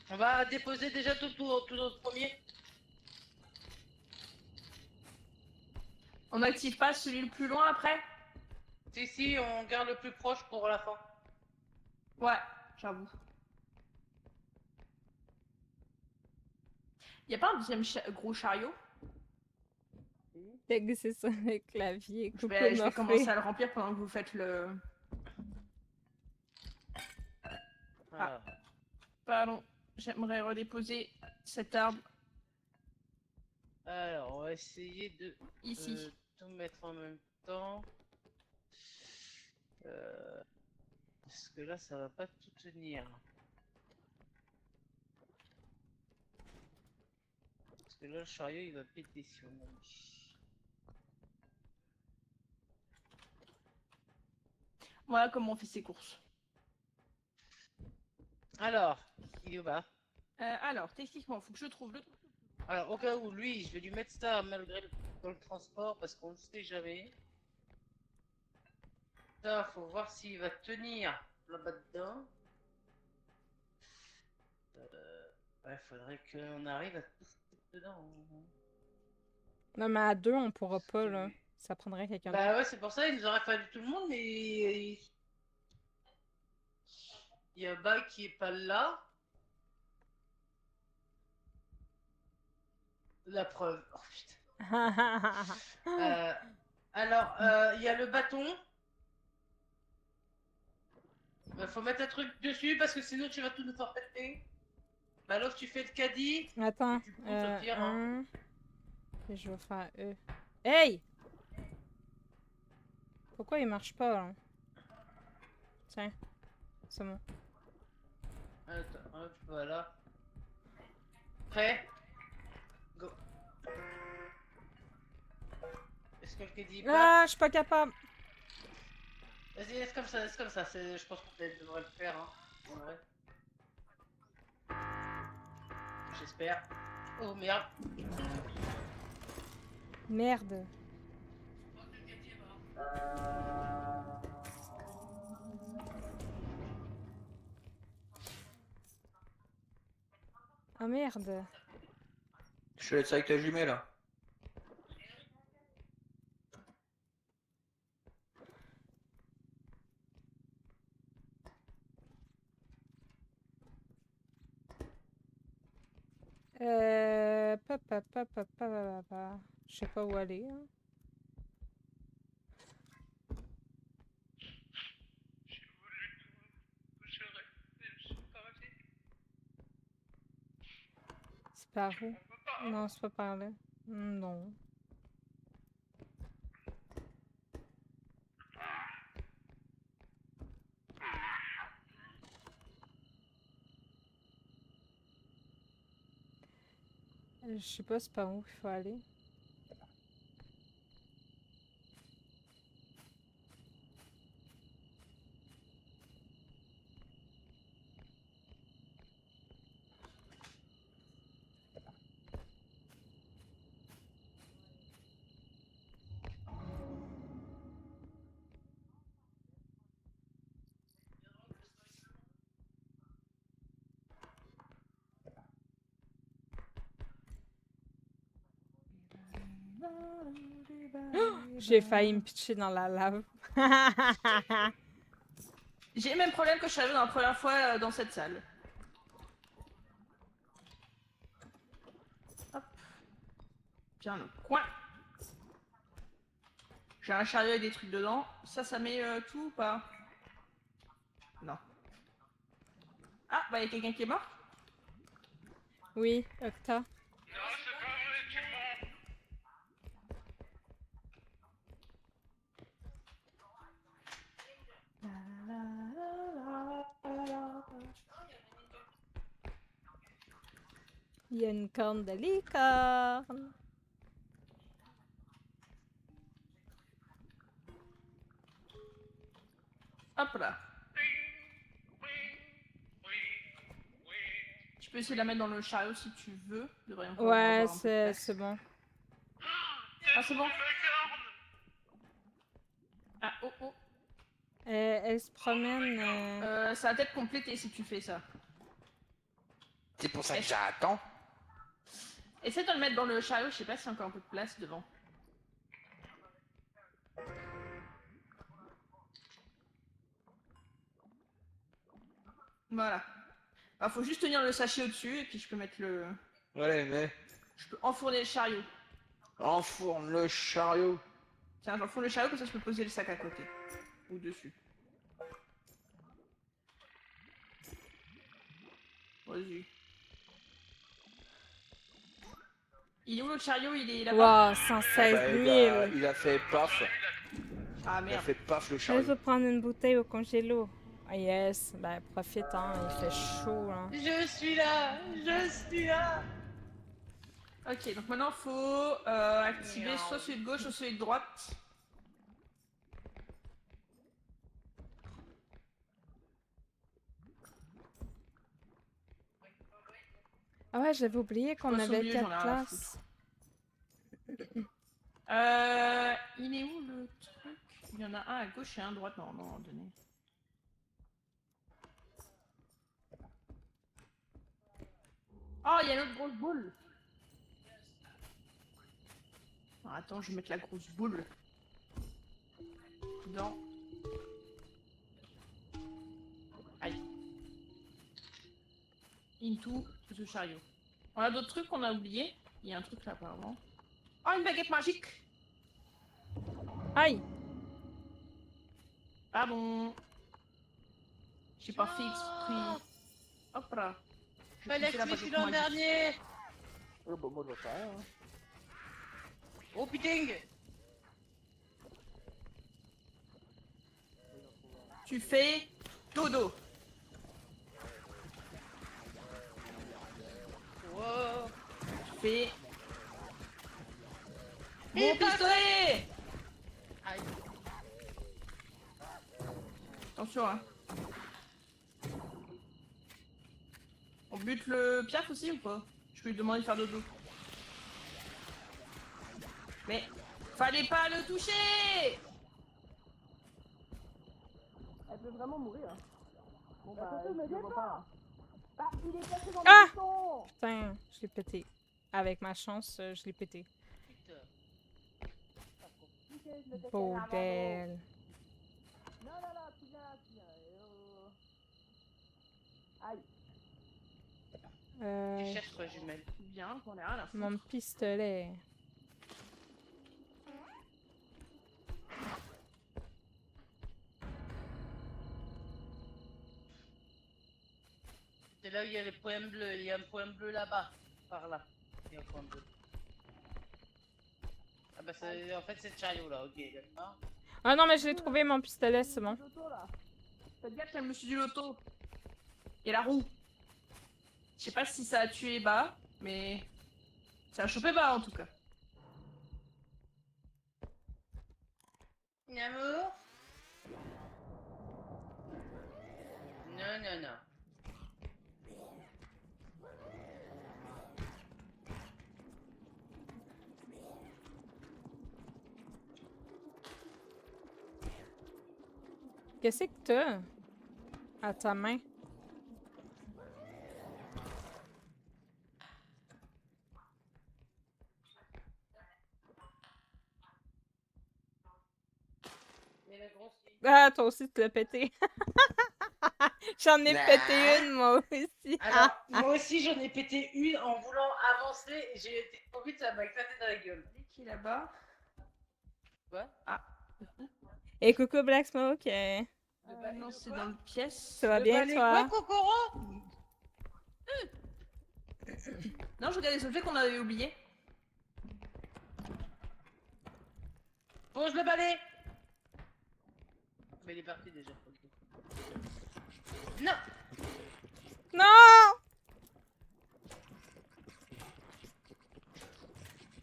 On va déposer déjà tout notre premier. On n'active pas celui le plus loin après? Si, on garde le plus proche pour la fin. Ouais, j'avoue. Y a pas un deuxième gros chariot? T'as glissé sur le clavier. Je Coucou vais Morphée. commencer à le remplir pendant que vous faites le... Alors, Pardon, j'aimerais redéposer cet arbre alors, on va essayer de ici. tout mettre en même temps. Parce que là, ça va pas tout tenir. Parce que là, le chariot, il va péter si on a mis. Voilà comment on fait ses courses. Alors, il est où bas? Alors, techniquement, faut que je trouve le truc. Alors, au cas où, lui, je vais lui mettre ça malgré dans le transport parce qu'on ne sait jamais. Ça, faut voir s'il va tenir là-bas dedans. Ouais, faudrait qu'on arrive à tout foutre dedans. Non, mais à deux, on pourra Parce pas, que- là. Ça prendrait quelqu'un d'autre. Bah ouais, c'est pour ça, il nous aurait fallu tout le monde, mais il y a Bag qui est pas là. La preuve. Oh putain. Alors, il y a le bâton. Faut mettre un truc dessus parce que sinon tu vas tout nous faire péter. Bah alors tu fais le caddie. Attends. Tu pousses au pire, hein. Et je vais faire E. Hey! Pourquoi il marche pas, là? Tiens. C'est bon. Attends, hop, voilà. Prêt? Go. Est-ce que le caddie passe? Ah, je suis pas capable. Vas-y, laisse comme ça, laisse comme ça. Je pense que tu devrais le faire. Hein. En vrai. J'espère. Oh merde. Merde. Ah merde. Je te laisse avec ta jumelle là. Je sais pas où aller. Hein. C'est par où? Non, c'est pas par là. Non. Je sais pas c'est par où il faut aller. J'ai failli me pitcher dans la lave. J'ai le même problème que je suis arrivée dans la première fois dans cette salle. Hop. Bien le coin. J'ai un chariot avec des trucs dedans. Ça met tout ou pas? Non. Ah, bah il y a quelqu'un qui est mort? Oui, Octa. Il y a une corne de licorne. Hop là. Tu peux essayer de la mettre dans le chariot si tu veux. Devrait encore Ouais, avoir un peu de place. c'est bon. Ah, c'est bon. Ah, oh, oh. Elle se promène. Ça va peut-être compléter si tu fais ça. C'est pour ça que j'attends. Essaie de le mettre dans le chariot, je sais pas s'il y a encore un peu de place devant. Voilà. Alors, faut juste tenir le sachet au-dessus et puis je peux mettre le... Allez, mais Je peux enfourner le chariot. enfourne le chariot. Tiens, j'enfourne le chariot, comme ça je peux poser le sac à côté. Ou dessus. Vas-y. Il est où le chariot? Il est là-bas? Wow, 116 Bah, 000. il a fait paf. Ah Il a merde. fait paf le Je chariot. vais prendre une bouteille au congélo. Ah yes, ben profite, hein, il fait chaud, là. Je suis là. Je suis là. Ok, donc maintenant faut activer soit celui de gauche, soit celui de droite. Ah ouais, j'avais oublié qu'on passe au avait milieu, j'en ai 4 rien à places. Il est où le truc? Il y en a un à gauche et un à droite, non, non, donné. Oh, il y a une autre grosse boule. Ah, attends, je vais mettre la grosse boule dans. Aïe. Into the chariot. On a d'autres trucs qu'on a oubliés. Il y a un truc là apparemment. Oh, une baguette magique. Aïe! Pardon. J'ai pas fait exprès. Hop là. Je vais Fallait pousser la que je suis baguette l'an magique. dernier. Oh, bah, moi, je vois pas rien. Hein. Oh putain. Tu fais dodo. Wow. Tu fais. Et Mon pas- pistolet. Aïe. Attention, hein. On bute le piaf aussi ou pas? Je peux lui demander de faire dodo. Mais fallait pas le toucher. Elle peut vraiment mourir. Bon bah, je le vois pas. Bah, il est passé dans Ah! le bouton. Putain, je l'ai pété. Avec ma chance, je l'ai pété. Putain. Bordel. Non, non, non, tu viens. Aïe, Tu Euh, cherches quoi, jumelle? bien, j'en ai rien à foutre. mon pistolet. C'est là où il y a les points bleus. Il y a un point bleu là-bas. Par là. Il y a un point bleu. Ah bah en fait c'est le chariot là, ok, d'accord. Ah non, mais je l'ai trouvé, mon pistolet, c'est bon. Loto, là. Faites gaffe, je me suis du loto. Et la roue. Je sais pas si ça a tué bas, mais ça a chopé bas en tout cas. Amour? Non, non, non. Qu'est-ce que t'as à ta main? Mais la grosse fille. Ah, toi aussi, tu l'as pété. J'en ai Nah. pété une, moi aussi. Alors, moi aussi j'en ai pété une en voulant avancer et j'ai été trop vite, ça m'a éclaté dans la gueule. Qui est là-bas? Quoi? Et coucou Black Smoke, Non, c'est dans le pièce. ça va Le bien balai toi? quoi, Kokoro? Non, je regarde les objets qu'on avait oubliés. Pose le balai. Mais il est parti déjà. Non. Non!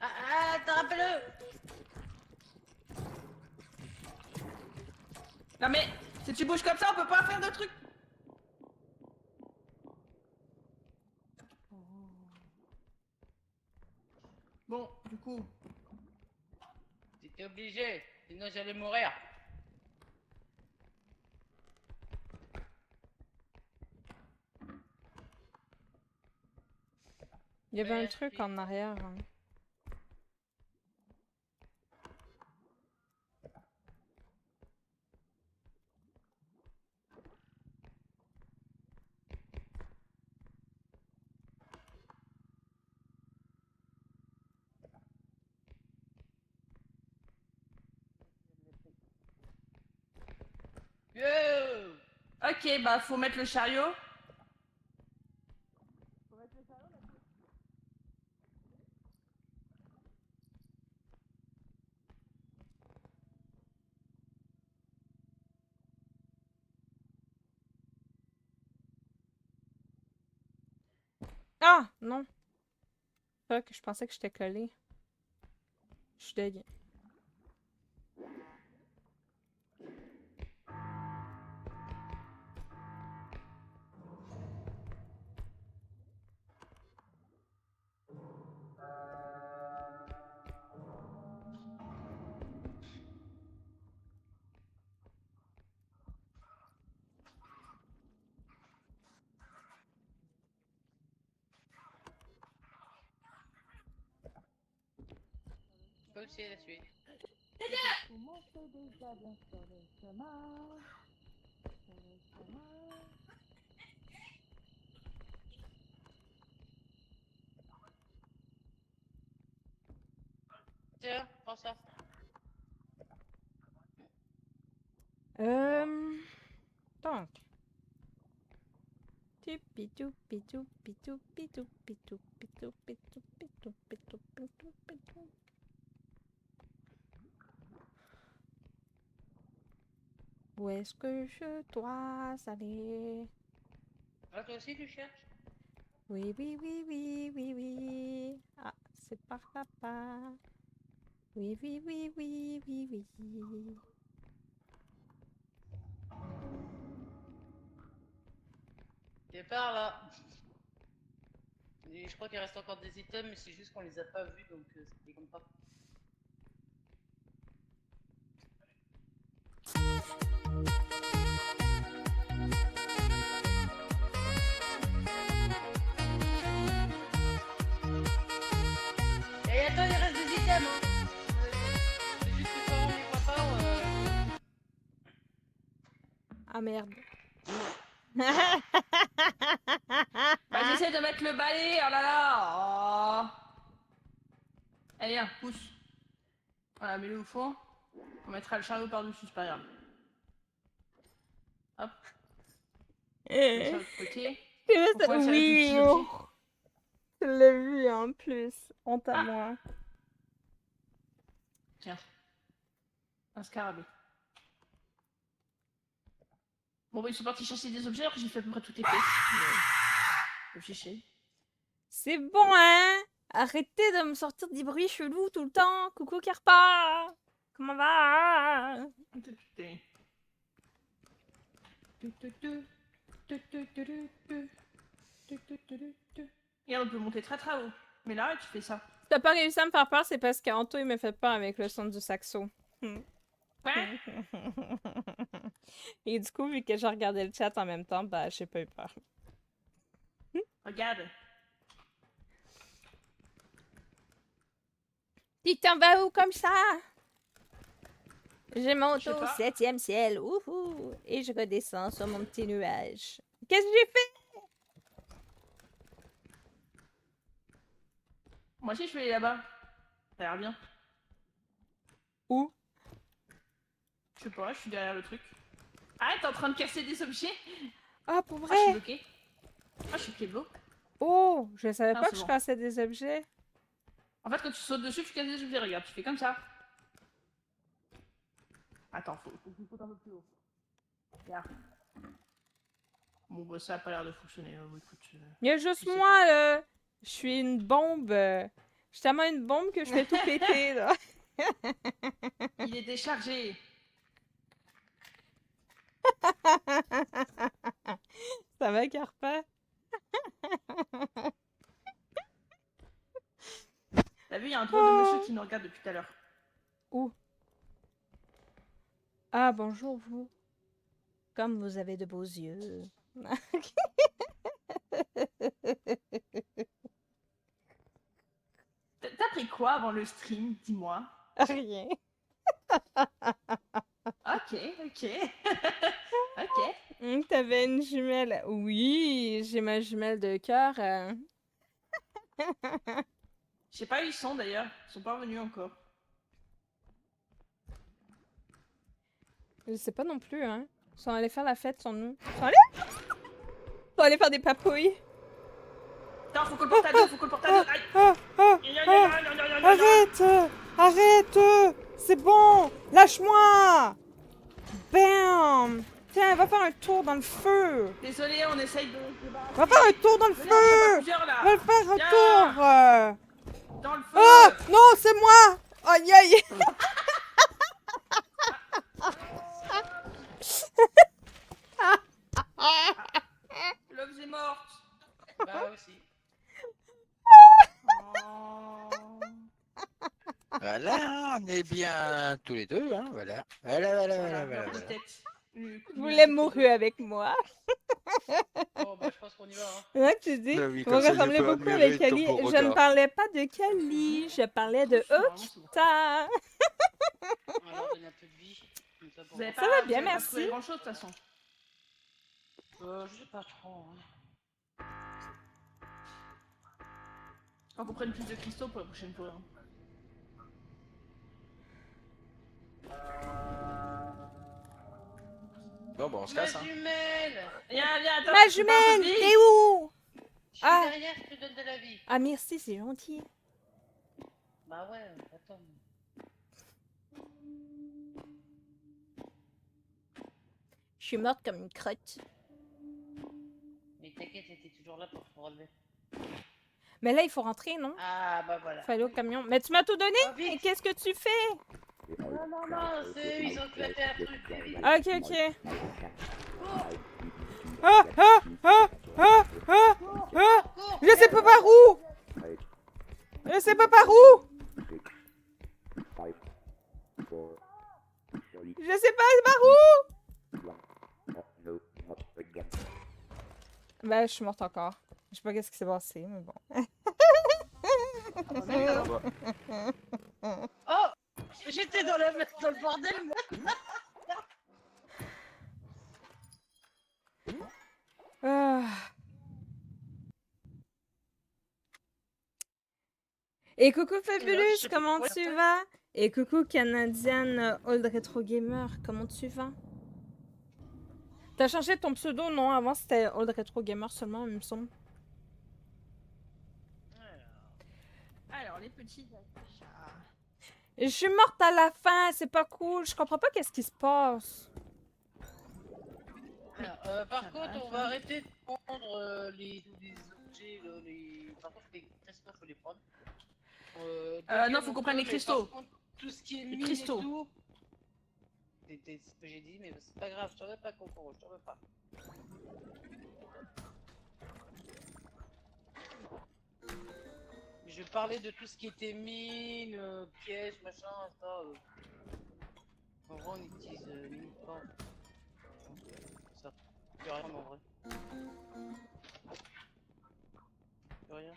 Ah, attrape-le. Non mais, si tu bouges comme ça, on peut pas faire de trucs. Bon, du coup, J'étais obligé, sinon j'allais mourir. Il y avait un Merci. truc en arrière. Hein. Yo. ok, bah faut mettre le chariot. Ah, non. Fuck, je pensais que j'étais collée. Je suis deg. Comme si elle a tué. Tiens, prends ça. Donc. Tupi tupi tupi tupi tupi tupi tupi tupi tupi tupi tupi. Où est-ce que je dois aller? Ah, toi aussi tu cherches? Oui, oui, oui, oui, oui, oui. Ah, c'est par là-bas. Oui, oui, oui, oui, oui, oui. C'est par là. Et je crois qu'il reste encore des items, mais c'est juste qu'on les a pas vus, donc ça déconne pas. Et attends, il reste des items, hein. C'est juste que quand on les voit pas, Ah merde. Bah, j'essaie de mettre le balai, oh là là. Oh. Allez, viens, pousse. Voilà, mets-le au fond. On mettra le chariot par-dessus, c'est pas grave. Hop, mets ça de l'autre côté. On pourrait essayer avec les Oui, petits oh. objets. Je l'ai vu en plus. Honte à Ah. moi. Tiens. Un scarabée. Bon, bah, ils sont partis chasser des objets alors que j'ai fait à peu près toutes les pièces. Le fichier. C'est bon, hein? Arrêtez de me sortir des bruits chelous tout le temps. Coucou Carpa. Comment va? Regarde, on peut monter très très haut. Mais là, tu fais ça. Si t'as pas réussi à me faire peur, c'est parce qu'Anto il me fait peur avec le son du saxo. Ouais. Et du coup, vu que j'ai regardé le chat en même temps, bah j'ai pas eu peur. Regarde. Tu t'en vas où comme ça? Je monte Je sais au pas. 7e ciel, ouhou, et je redescends sur mon petit nuage. Qu'est-ce que j'ai fait? Moi aussi, je vais aller là-bas. Ça a l'air bien. Où? Je sais pas, je suis derrière le truc. Ah, t'es en train de casser des objets? Ah, pour Ah, je suis vrai? bloqué. Ah, je suis Keblo. Oh, je savais Ah, pas c'est que je bon. cassais des objets. En fait, quand tu sautes dessus, tu casses des objets. Regarde, tu fais comme ça. Attends, faut que tu sautes un peu plus haut. Regarde. Bon, bah, ça a pas l'air de fonctionner. Écoute, Il y a juste Je sais moi, là. Je suis une bombe. Je suis tellement une bombe que je fais tout péter, là. il est déchargé. Ça va, Carpa? T'as vu, il y a un drôle de monsieur qui nous regarde depuis tout à l'heure. Où? Ah, bonjour, vous. Comme vous avez de beaux yeux. T'as pris quoi avant le stream? Dis-moi. Rien. Ok, ok. Ok. T'avais une jumelle. Oui, j'ai ma jumelle de cœur. Je sais pas où ils sont d'ailleurs. Ils sont pas revenus encore. Je sais pas non plus, hein. Ils sont allés faire la fête sans nous. Ils sont allés faire des papouilles. Attends, faut qu'on le porte à deux, faut qu'on le porte à deux. Aïe. Arrête! Arrête! C'est bon! Lâche-moi! Bam! Tiens, va faire un tour dans le feu. Désolé, on essaye de... On va faire un tour dans le Venez, on se bat feu. plusieurs, là. On va faire un Viens. tour. Dans le feu. Oh non, c'est moi. Aïe aïe. Love est morte. Bah aussi. Oh. Voilà, on est bien tous les deux, hein, voilà. Voilà. Meurt de tête. Je voulais mourir avec moi. Bon, bah, je pense qu'on y va. Hein. Ouais, tu dis. Ah oui, On comme ça, je ressemblait peux beaucoup admirer avec ton Kali. beau Je ne regard. parlais pas de Kali, je parlais de Okita. On va leur donner un peu de vie. Comme ça, pour Vous avez Ça va bien, vous avez pas merci. trouvé grand chose de toute façon. Je sais pas trop. Hein. On qu'on prenne plus de cristaux pour la prochaine fois. Hein. Bon, on se Ma casse, hein. jumelle! Viens, attends. Ma c'est pas un peu jumelle, de vie. t'es où? Je suis Ah. derrière, je te donne de la vie. Ah merci, c'est gentil. Bah ouais, attends. Je suis morte comme une crotte. Mais t'inquiète, t'étais toujours là pour te relever. Mais là, il faut rentrer, non? Ah bah voilà. Faut aller au camion. Mais tu m'as tout donné? Oh, vite. Et qu'est-ce que tu fais? Non, c'est eux, ils ont claqué un truc, vite, vite. Ok, ok. Ah, ah, ah, ah, ah, ah. Cours, Je sais pas par où. Je sais pas par où. Je sais pas par où. Ben, je suis morte encore. Je sais pas qu'est-ce qui s'est passé, mais bon. Oh! J'étais dans le bordel, moi. Ah. Et coucou Fabulous, sais pas comment quoi tu faire. vas? Et coucou Canadienne Old Retro Gamer, comment tu vas? T'as changé ton pseudo, non? Avant c'était Old Retro Gamer seulement, il me semble. Alors, les petits... Je suis morte à la fin, c'est pas cool, je comprends pas qu'est-ce qui se passe. Alors, par contre, on va arrêter de prendre les objets, par contre, les cristaux, faut les prendre. non, faut qu'on prenne les mais cristaux. par contre, tout ce qui est Les mine cristaux. et tout, c'était ce que j'ai dit, mais c'est pas grave, je t'en veux pas, Kokoro, je t'en veux pas. Je parlais de tout ce qui était mine, pièges, machin, ça. En vrai, on utilise mine pas. Ça. Plus rien en vrai. Plus rien.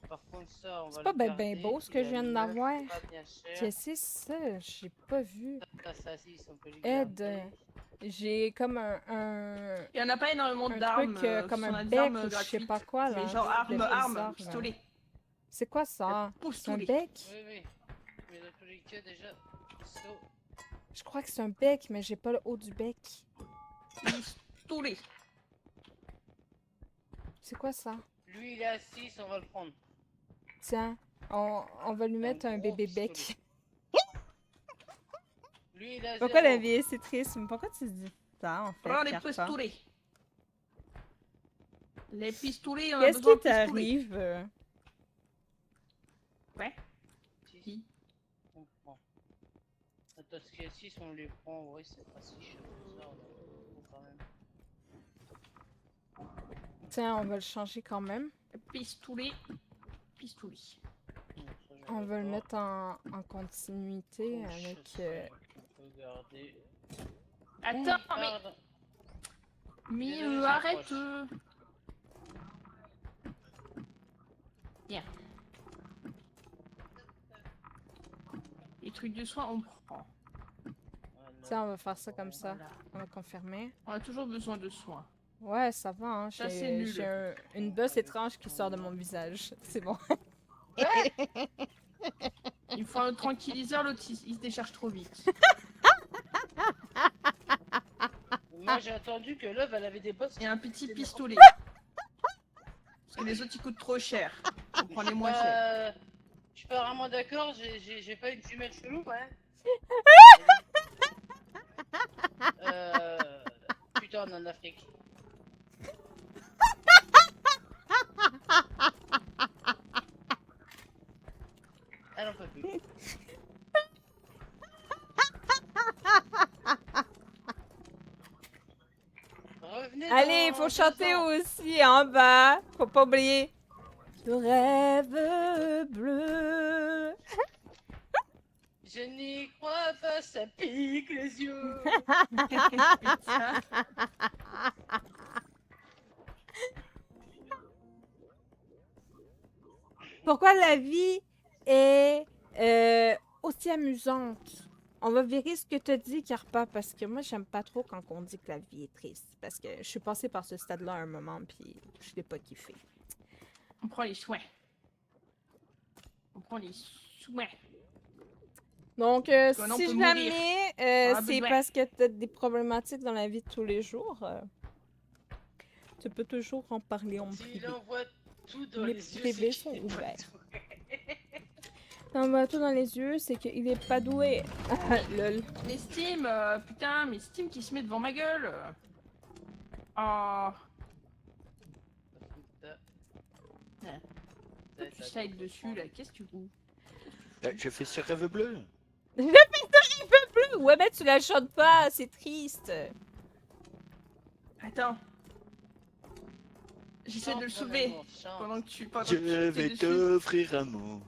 Par contre, ça, on va C'est pas le ben garder, beau ce il que a je viens 9, d'avoir. c'est pas bien cher. Qu'est-ce que c'est ça? J'ai pas vu. Ça, si, on peut les Aide. garder. J'ai comme un Il y en a pas énormément d'armes. truc comme ce sont un des bec armes ou je sais gratuites. pas quoi là. Mais genre Des armes, bizarres, pistolet. C'est quoi ça? C'est un Pistolet. bec? Oui, oui. Mais dans tous les cas, déjà, so, Je crois que c'est un bec, mais j'ai pas le haut du bec. Pistolet. C'est quoi ça? lui, il est à 6, on va le prendre. Tiens, on va lui mettre un gros bébé pistolet. bec. Lui, il est à Pourquoi 0. la vie c'est triste? Mais pourquoi tu dis ça en fait? Prends les Carta? pistolets. Les pistolets, on a Qu'est-ce besoin qui de pistolets. t'arrive? Ouais. Si. On prend. Attends, ce qu'il y a 6, on les prend. Oui, c'est pas si cher que ça. On en trouve quand même. Tiens, on va le changer quand même. Pistolet. Pistolet. Non, ça, j'en On veux va le pas. mettre en continuité Oh, avec... shit, on peut garder. Attends, mais, Pardon. mais Désolé, arrête. j'approche. Bien. Les trucs de soins, on prend. Voilà. Tiens, on va faire ça comme ça. Voilà. On va confirmer. On a toujours besoin de soins. Ouais, ça va, hein. Ça, c'est nul. J'ai une bosse étrange qui sort de mon visage. C'est bon. Il faut un tranquilliseur, l'autre il se décharge trop vite. Moi, j'ai attendu que Love, elle avait des boss. Et un petit pistolet. Parce que les autres ils coûtent trop cher. On prend les moins chers. Je suis pas vraiment d'accord, j'ai pas une jumelle chelou, ouais. licorne en Afrique. Elle en peut plus. Revenez Allez, il dans faut 2 chanter ans. aussi en bas. Faut pas oublier. Le rêve bleu. Je n'y crois pas, ça pique les yeux. Putain. Pourquoi la vie est aussi amusante? On va vérifier ce que tu dis, Carpa, parce que moi, j'aime pas trop quand on dit que la vie est triste. Parce que je suis passée par ce stade-là à un moment, puis je l'ai pas kiffé. On prend les soins. On prend les soins. Donc, Parce qu'on si peut je mourir. l'amenais, On a c'est besoin. parce que tu as des problématiques dans la vie de tous les jours. Tu peux toujours en parler en S'il privé. envoie tout dans Les les yeux, privés c'est sont qu'il est pas ouverts. doué. T'envoies tout dans les yeux, c'est qu'il est pas doué. Lol. Mais Steam, putain, mais Steam qui se met devant ma gueule. Oh, tu slide dessus là, qu'est-ce que tu fous? Je fais ce rêve bleu. Ouais, mais tu la chantes pas, c'est triste. Attends. J'essaie de le soulever pendant que tu pendant que tu Je t'es vais dessus. t'offrir un mot.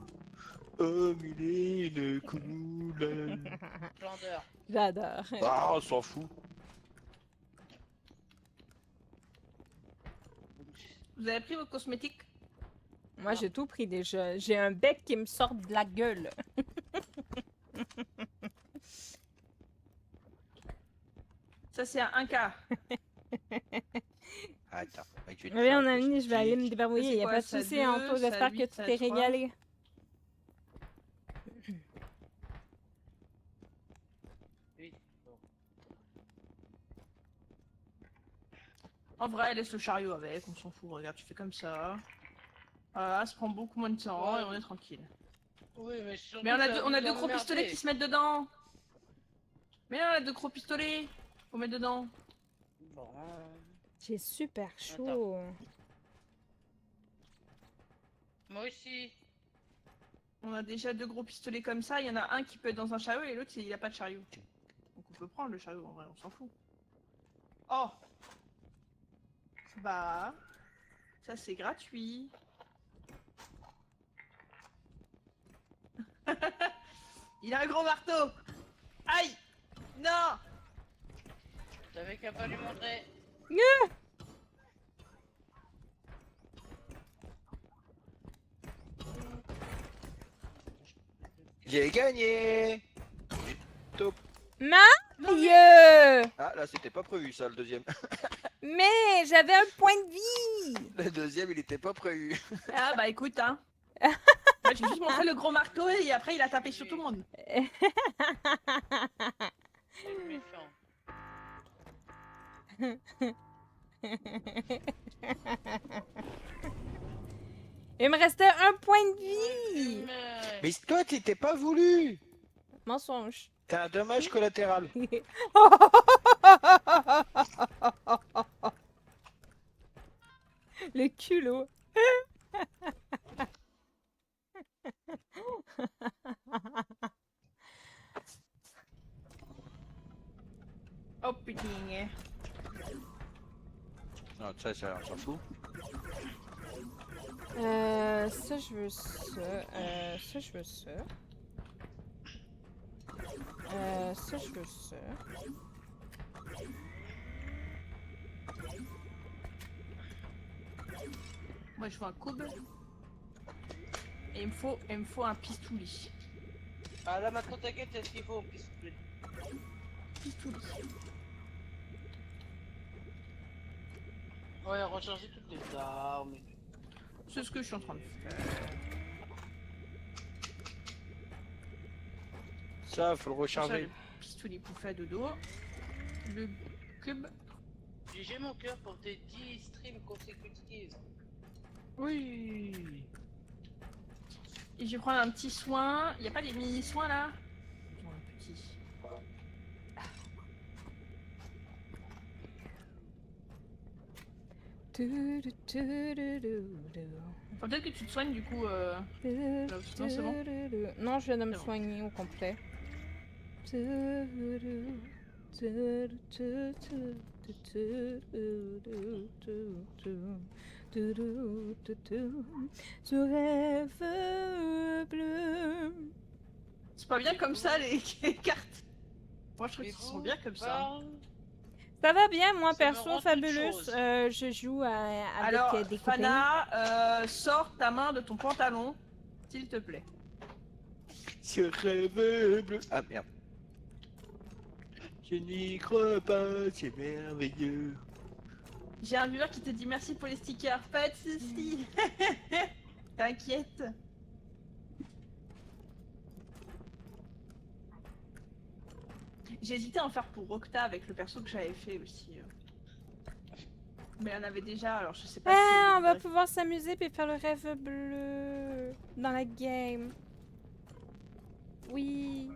Oh, mille et une couleurs. Splendeur. J'adore. Ah, on s'en fout. Vous avez pris vos cosmétiques? Moi, j'ai tout pris déjà. J'ai un bec qui me sort de la gueule. Ça c'est un 1K. Attends, je vais te Oui, faire on un a mis, je vais aller me cosmétique. débrouiller. Ça, c'est Il n'y a quoi, pas de ça souci, deux, Anto. ça J'espère que huit, tu ça t'es trois? régalé. Oui. Bon. En vrai, laisse le chariot avec, on s'en fout. Regarde, tu fais comme ça. Voilà, ça prend beaucoup moins de temps Ouais. et on est tranquille. Oui, mais surtout, Mais on a ça on a vous deux gros emmerdez. pistolets qui se mettent dedans. Mais on a deux gros pistolets. Faut mettre dedans. Bon. J'ai super chaud. Moi aussi. On a déjà deux gros pistolets comme ça. Il y en a un qui peut être dans un chariot et l'autre il a pas de chariot. Donc on peut prendre le chariot en vrai, on s'en fout. Oh. Bah. Ça c'est gratuit. Il a un gros marteau. Aïe. Non. T'avais qu'à pas lui montrer. J'ai gagné. Top. Mario! Ah, là, c'était pas prévu, ça, le deuxième. Mais j'avais un point de vie! Le deuxième, il était pas prévu. Ah bah écoute hein. Moi, j'ai juste montré le gros marteau et après il a tapé sur tout le monde. C'est méchant. Il me restait un point de vie! Mais toi, t'étais pas voulu. Mensonge. T'es un dommage collatéral. Le culot. Oh putain. Non, ça, on s'en fout. Ça, je veux ça. Ça, je veux ça. Ça, je veux ça. Moi je veux un cube. Et il me faut un pistouli. Ah là maintenant t'inquiète, c'est ce qu'il faut. Pistolet. Pistouli. Ouais, recharger toutes les armes. et tout. C'est ce que je suis en train de faire. Ça, faut le Ça, recharger. le pistolet pour faire dodo. Le cube. J'ai mon cœur pour tes 10 streams consécutifs. Oui. Et je vais prendre un petit soin. Il n'y a pas des mini soins là? Non, un petit. Faut peut-être que tu te soignes du coup. Non, c'est bon. Non, je viens de me C'est bon. soigner au complet. Ce rêve bleu. C'est pas bien comme ça les cartes. Moi je trouve Mais qu'ils sont vous, bien comme ça. parle. Ça va bien, moi, Ça me perso, rend toute fabuleux. chose. Je joue avec Alors, des copains. Fana, sors ta main de ton pantalon, s'il te plaît. Ce rêve bleu. Ah merde. Je n'y crois pas, c'est merveilleux. J'ai un viewer qui te dit merci pour les stickers. Pas de soucis. T'inquiète. J'ai hésité à en faire pour Octa avec le perso que j'avais fait aussi. Mais elle en avait déjà, alors je sais pas si. Ah, elle on va voudrait- pouvoir s'amuser puis faire le rêve bleu dans la game. Oui.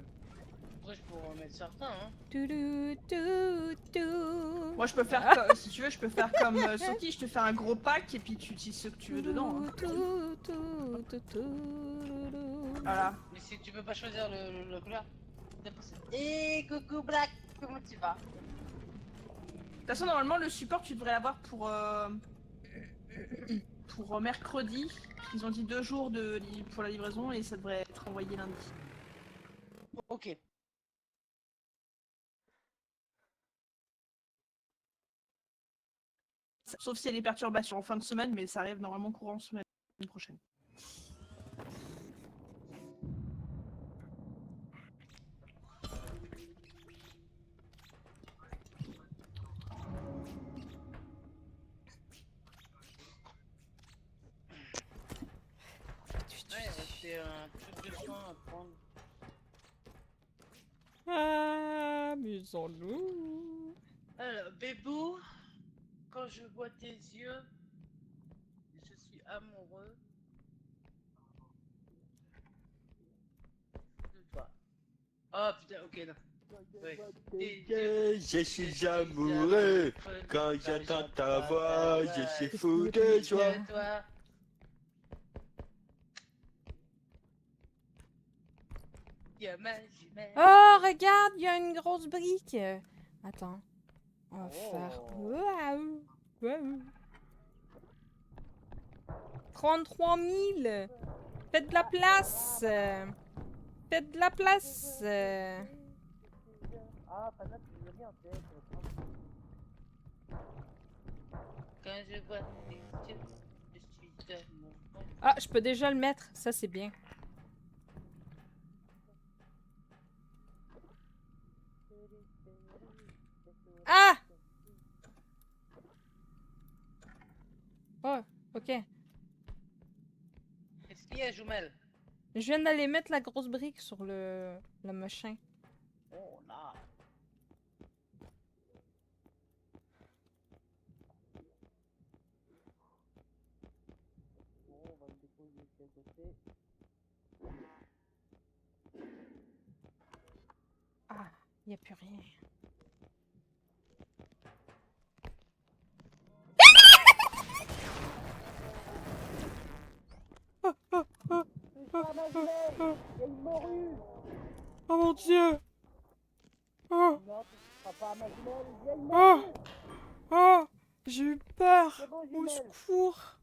Après, je pourrais en mettre certains, hein. Toulou, tou, tou. Moi je peux faire comme, si tu veux, je peux faire comme Soki, je te fais un gros pack et puis tu utilises ce que tu veux dedans. Hein. Tou, tou, tou, tou. Voilà. Mais si tu peux pas choisir le couleur. Et coucou Black, comment tu vas? De toute façon, normalement, le support, tu devrais l'avoir pour mercredi. Ils ont dit 2 jours pour la livraison et ça devrait être envoyé lundi. Ok. Sauf s'il y a des perturbations en fin de semaine, mais ça arrive normalement courant semaine prochaine. Ouais, c'est un truc de soin à prendre. Amusons-nous. Alors, Bébou, quand je vois tes yeux, je suis amoureux de toi. Oh putain, ok, non. Ouais. Tes yeux, Je suis amoureux. Quand j'entends ta voix, je suis fou de joie. toi. Il y a ma jumelle. Oh, regarde, il y a une grosse brique. Attends. On va faire. Oh. Waouh! Waouh! 33 000! Faites de la place! Faites de la place! Ah, Pana, tu veux rien en tête. Quand je vois tes yeux, je suis amoureux. Ah, je peux déjà le mettre. Ça, c'est bien. Ah! Oh, ok. Qu'est-ce qu'il y a, Joumel? Je viens d'aller mettre la grosse brique sur le machin. Oh là. Bon, on va le déposer ici à côté. Ah, il n'y a plus rien. Oh mon Dieu! Oh! Oh! Oh! J'ai eu peur! Au secours!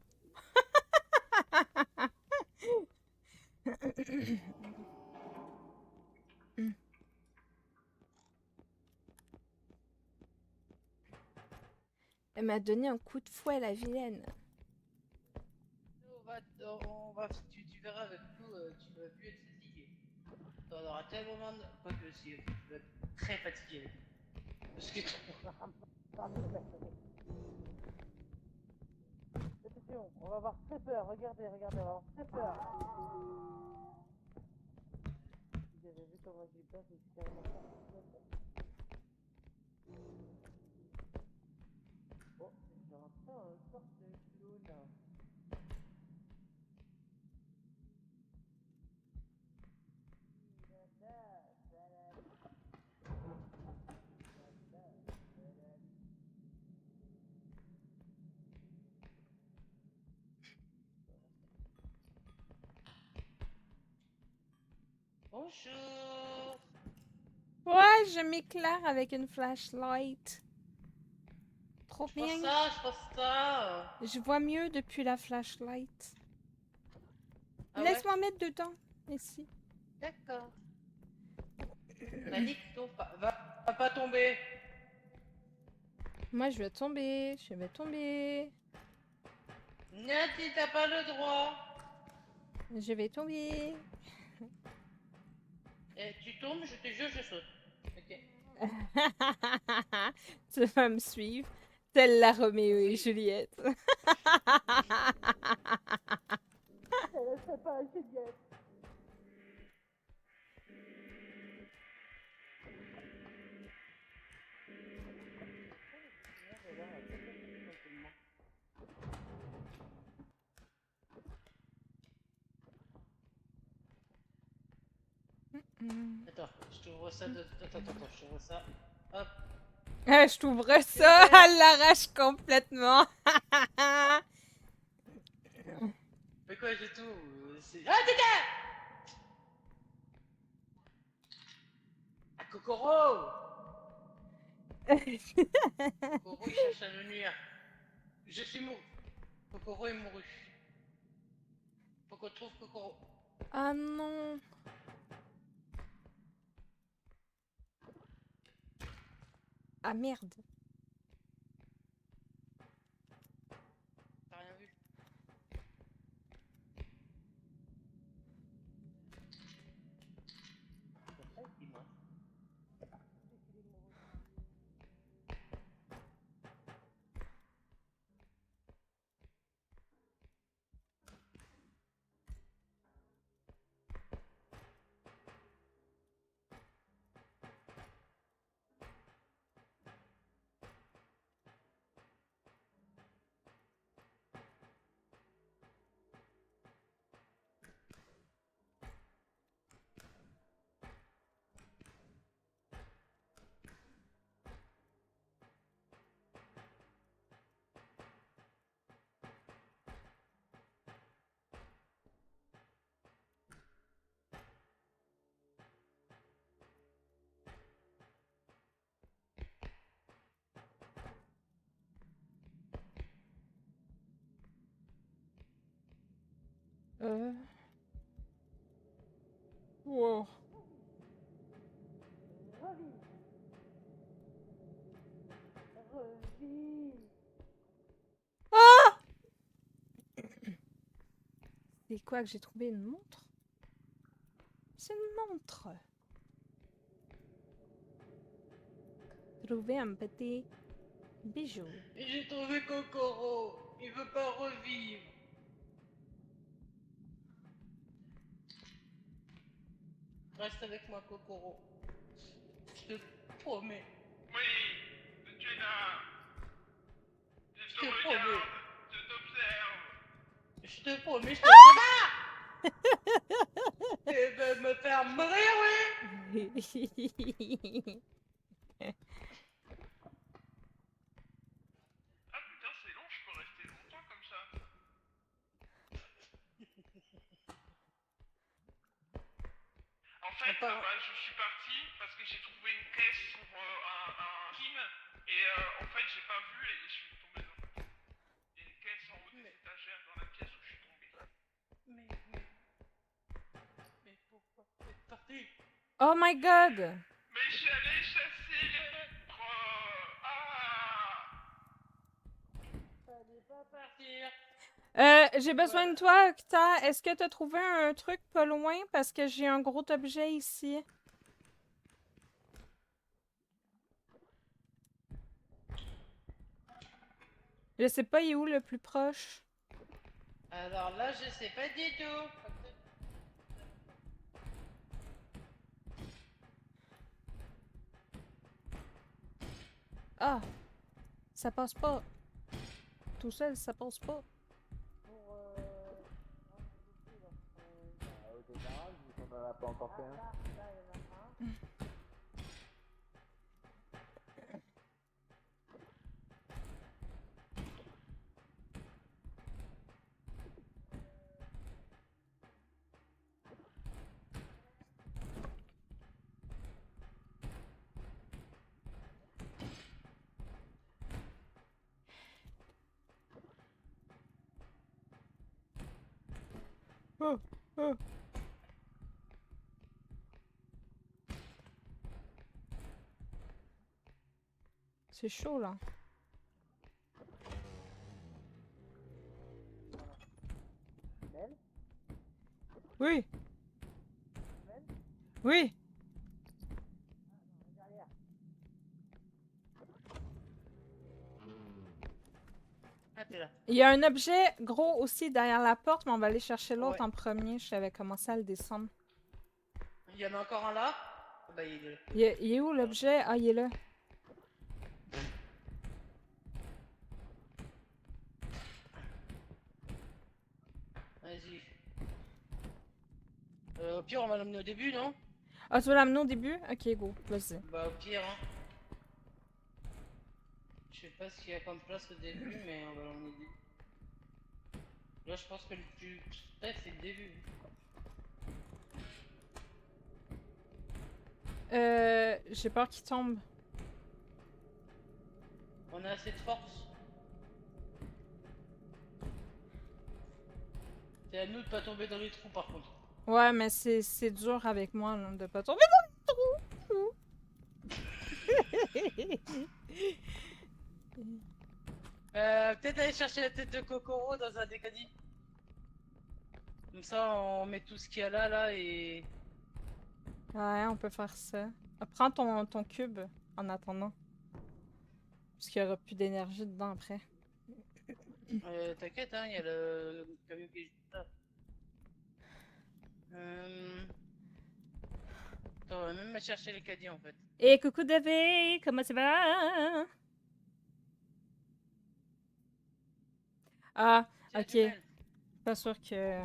Elle m'a donné un coup de fouet, la vilaine. Tu verras avec nous, tu vas plus être fatigué. T'en auras tellement marre, quoi que si, tu vas être très fatigué. Parce que tu attention, on va avoir très peur, regardez, on va avoir très peur. Vous avez vu comment j'ai peur, je suis carrément pas. Oh, j'ai un sorte de clown. Bonjour. Ouais, je m'éclaire avec une flashlight. Trop Je pense bien. ça, je pense ça. Je vois mieux depuis la flashlight. Ah ouais? Laisse-moi mettre dedans. Ici. D'accord. Malik, va pas tomber. Moi, je vais tomber. Je vais tomber. Nati, t'as pas le droit. Je vais tomber. Et tu tombes, je te jure, je saute. Ok. Tu vas me suivre. Telle la Roméo et Juliette. Attends, je t'ouvre ça de... Attends, je t'ouvre ça. Hop. Je t'ouvre ça, elle l'arrache complètement. Mais quoi, j'ai tout. Ah, dégage! Ah, Kokoro! Kokoro, il cherche à nous nuire. Je suis mou. Kokoro est mouru. Faut qu'on trouve Kokoro. Ah non. Ah merde. T'as rien vu? Dis-moi. Wow. Ah! C'est quoi que j'ai trouvé une montre? C'est une montre. Trouver un petit bijou. Et j'ai trouvé Kokoro. Il veut pas revivre. Reste avec moi, Kokoro. Je te promets. Oui, tu es là. Je te Je te regarde, promets. je t'observe. Je te promets, je te promets. Tu veux me faire mourir, oui? Ah putain, c'est long, je peux rester longtemps comme ça. En fait, Apparemment- je suis parti parce que j'ai trouvé une caisse sur un film et en fait j'ai pas vu et je suis tombé dedans. Il y a une caisse en haut des étagères dans la pièce où je suis tombé. Mais pourquoi t'es parti? Oh my god! Mais je suis allé chasser les lettres. Fallait pas partir. J'ai besoin de toi, Octa. Est-ce que t'as trouvé un truc pas loin? Parce que j'ai un gros objet ici. Je sais pas, il est où le plus proche? Alors là, je sais pas du tout. Ah! Ça passe pas. Tout seul, ça passe pas. Oh, oh. C'est chaud là. Oui. Oui. Ah, t'es là. Il y a un objet gros aussi derrière la porte, mais on va aller chercher l'autre Ouais. en premier. J'avais commencé à le descendre. Il y en a encore un là. Ah bah, il est là. Il est où l'objet? Ah, il est là. Vas-y. Au pire, on va l'emmener au début, non? Ah, tu veux l'amener au début? Ok, go, vas-y. Bah, au pire, hein. Je sais pas ce qu'il y a comme place au début, mais on va l'emmener au début. Là, je pense que le plus stress, c'est le début. J'ai peur qu'il tombe. On a assez de force. C'est à nous de pas tomber dans les trous, par contre. Ouais, mais c'est dur avec moi là, de pas tomber dans le trou. Peut-être aller chercher la tête de Kokoro dans un des caddies. Comme ça, on met tout ce qu'il y a là, et... Ouais, on peut faire ça. Prends ton cube en attendant. Parce qu'il y aura plus d'énergie dedans après. T'inquiète, hein, il y a le camion qui est juste là. Attends, on va même chercher les caddies, en fait. Et coucou David, comment ça va? Ah, Tiens, ok. Jumel. Pas sûr que...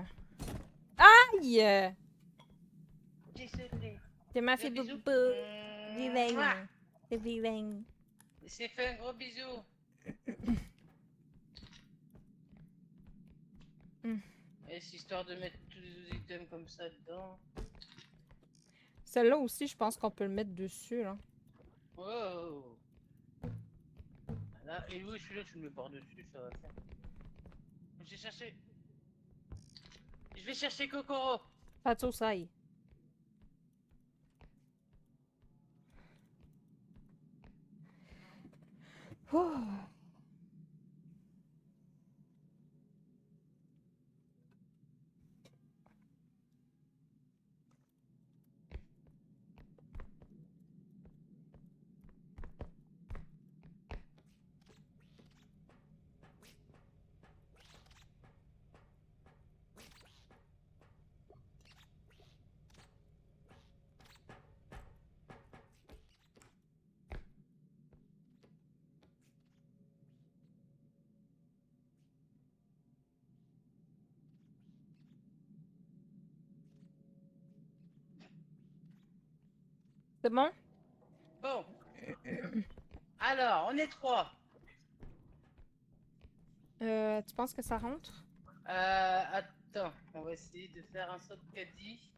Aïe! Désolé. C'est ma Un fille bisou. boubou. Mouah. Vilain. C'est vilain. Il s'est fait un gros bisou. Et c'est histoire de mettre tous les items comme ça dedans. Celle-là aussi, je pense qu'on peut le mettre dessus, là. Oh. Là, et oui, celui-là, tu le mets par-dessus, ça va faire. J'ai cherché. Je vais chercher Kokoro. Pas de sauce ail. Oh. C'est bon? Bon. Alors, on est trois. Tu penses que ça rentre? Attends, on va essayer de faire un saut de caddie.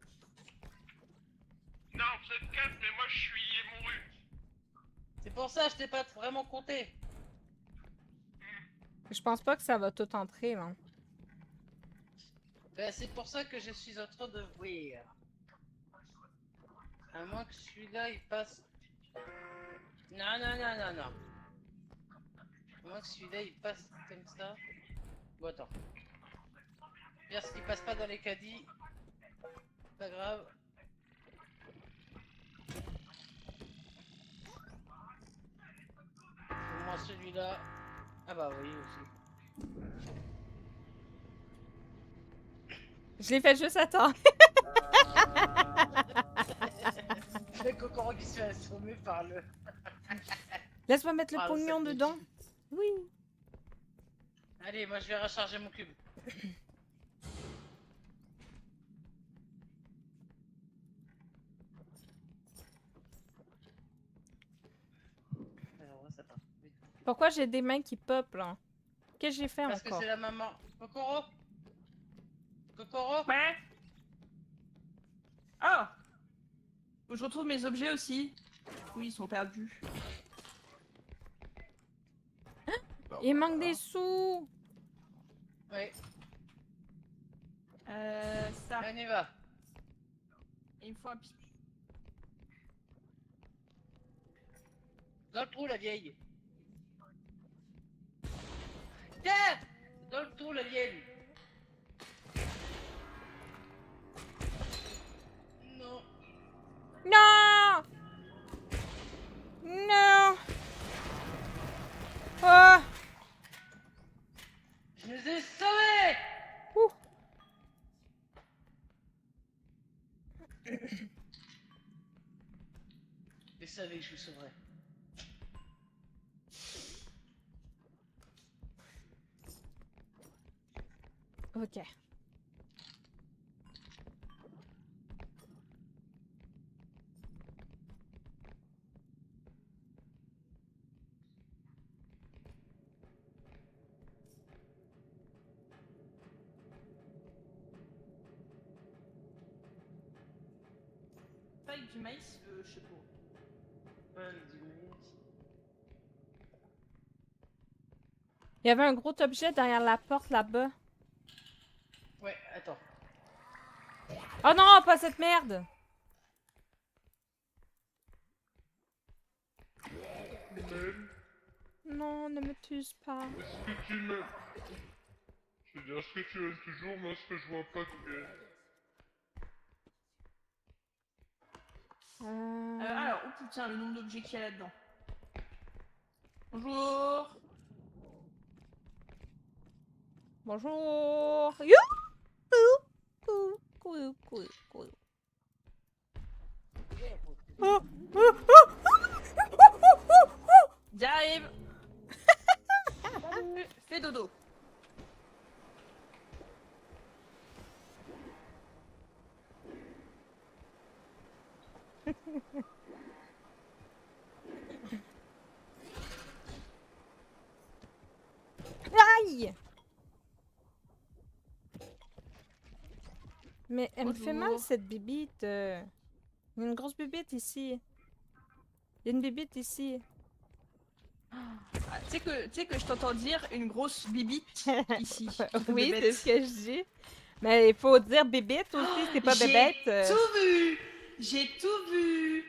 Non, vous êtes 4, mais moi je suis mouru. C'est pour ça que je t'ai pas vraiment compté. Je pense pas que ça va tout entrer, là. Ben, c'est pour ça que je suis en train de voir. À moins que celui-là il passe. Non, non, non, non, non. À moins que celui-là il passe comme ça. Bon, attends. Bien, ce qui passe pas dans les caddies. Pas grave. Au moins celui-là. Ah bah oui aussi. Je l'ai fait juste à temps. Le Kokoro qui se fait assommer par le. Laisse-moi mettre le Ah, pognon ça- dedans. Oui. Allez, moi je vais recharger mon cube. Alors là, ça part. Vite. Pourquoi j'ai des mains qui pop, là? Qu'est-ce que j'ai fait Parce que encore? c'est la maman. Kokoro Kokoro Ouais. Ah. Faut que je retrouve mes objets aussi. Oui, ils sont perdus. Il manque des sous. Ouais. Ça. On y va. Il me faut un pistolet. Dans le trou, la vieille. Tiens! Dans le trou, la vieille. Non. Non! Non! Oh! Je les ai sauvés! Ouh. Je savais que je vous sauverais. Ok. Pas avec du maïs, je sais pas. Ouais, du maïs. Il y avait un gros objet derrière la porte là-bas. Ouais, attends. Oh non, pas cette merde! Même, Non, ne me tue pas. est-ce que tu me... Je veux dire, est-ce que tu aimes toujours, moi, ce que je vois pas que... Alors, oh putain, le nombre d'objets qu'il y a là-dedans. Bonjour. Bonjour! Youhou! Coucou, coucou, coucou. Oh, oh, oh! J'arrive. Salut. Fais dodo. Aïe! Mais elle me fait mal Bonjour. cette bibite. Il y a une grosse bibite ici. Il y a une bibite ici. Ah, tu sais que je t'entends dire une grosse bibite ici. Oui, Bébête. c'est ce que je dis. Mais il faut dire bibite aussi, c'est pas J'ai bébête. tout vu. J'ai tout vu.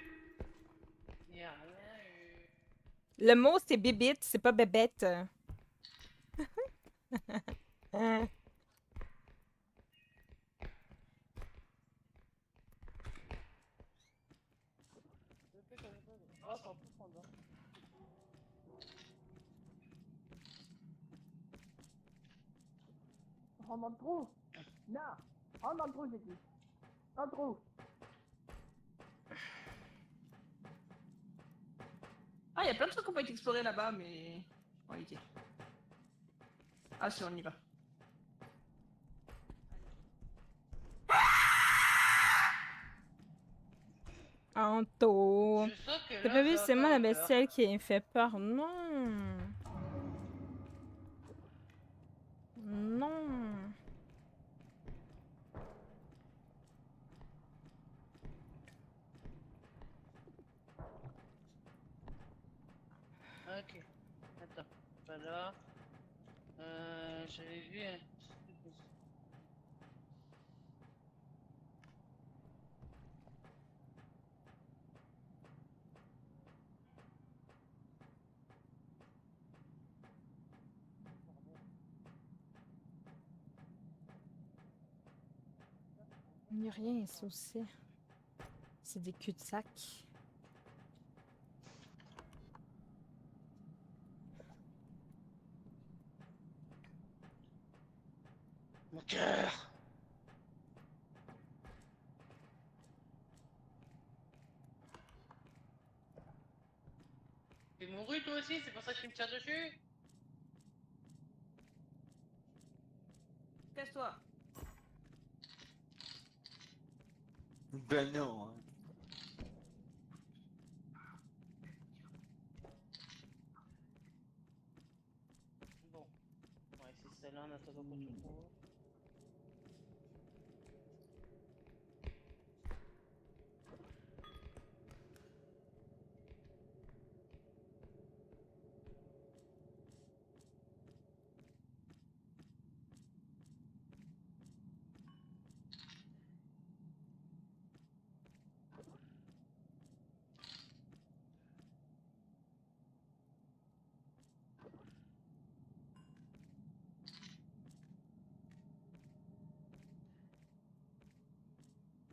Y a rien eu. Le mot c'est bibite, c'est pas bébête. Hein. Oh, t'en peux prendre. Hein. Rentre dans le trou. Non. Rentre dans le trou, j'ai dit. Dans le trou. Ah, il y a plein de trucs qu'on peut explorer là-bas, mais... En réalité. Ah si, on y va. Anto. Je sens que T'as là, pas vu, ça va c'est moi pas la me faire. bestiole qui me fait peur. Non. Non. Ok. Attends. Pas là. J'avais vu un... Il n'y a rien ici aussi. C'est des cul-de-sac. Mon cœur. T'es mouru toi aussi, c'est pour ça que tu me tires dessus? Casse-toi. Ben non. Hein. Bon. Ouais, c'est celle-là en attendant qu'on se trouve.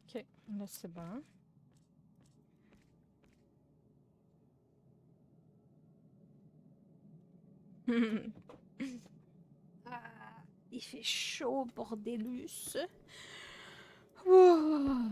Ok, là c'est bon. Ah, il fait chaud, bordelus. Ouh.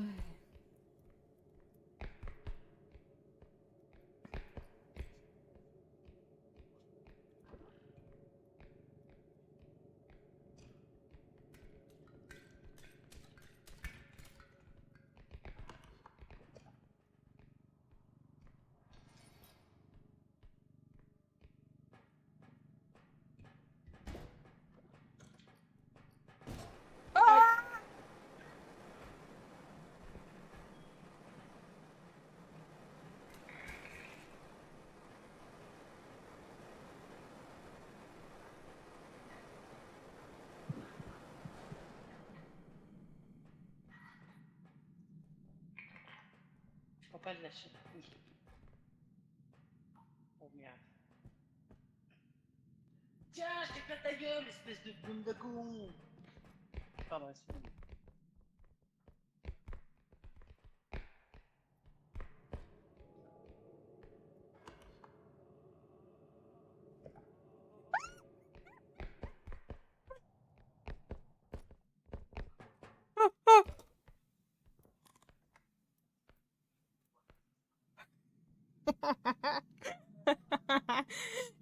Faut pas le lâcher. Oui. Oh merde. Tiens, je t'éclate ta gueule, espèce de boum de con. Pardon, excusez-moi.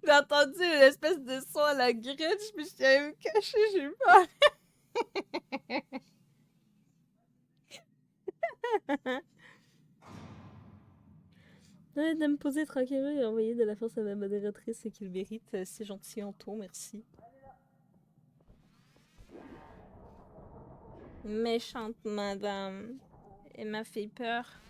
J'ai entendu l'espèce de son à la Grinch, mais je t'avais me cacher, j'ai eu peur. Ouais, de me poser tranquillement et envoyer de la force à ma modératrice, c'est qu'il mérite. C'est gentil, Anto, merci. Méchante madame. Elle m'a fait peur.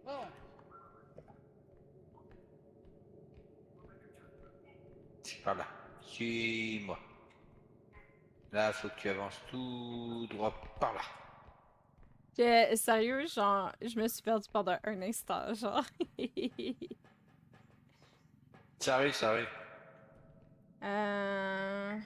Bon, Par là. Suis-moi. Là, faut que tu avances tout droit par là. Sérieux, genre, je me suis perdue pendant un instant, genre. Ça arrive, ça arrive. euh...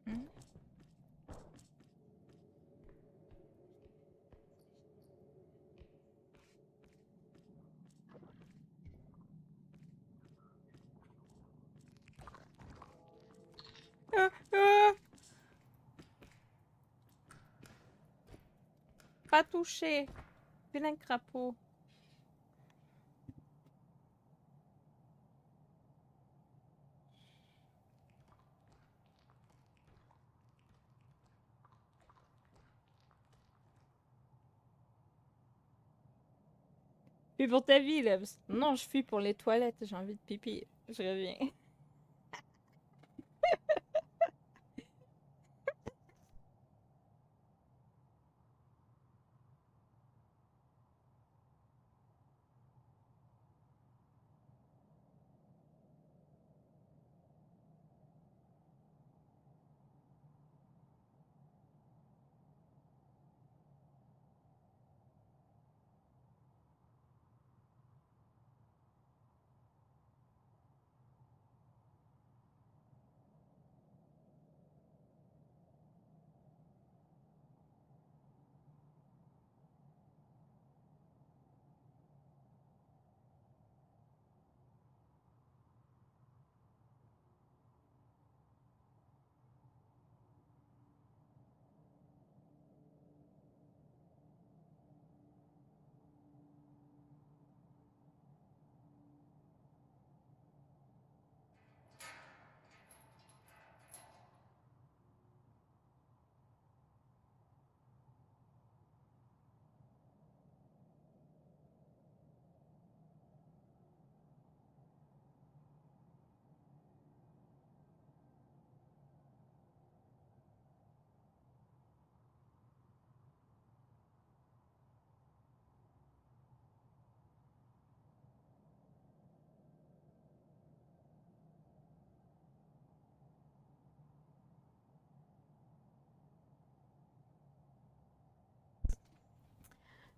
hmm? Ah, ah! Pas touché. Vilain crapaud. Puis pour ta vie, là. Non, je fuis pour les toilettes. J'ai envie de pipi. Je reviens.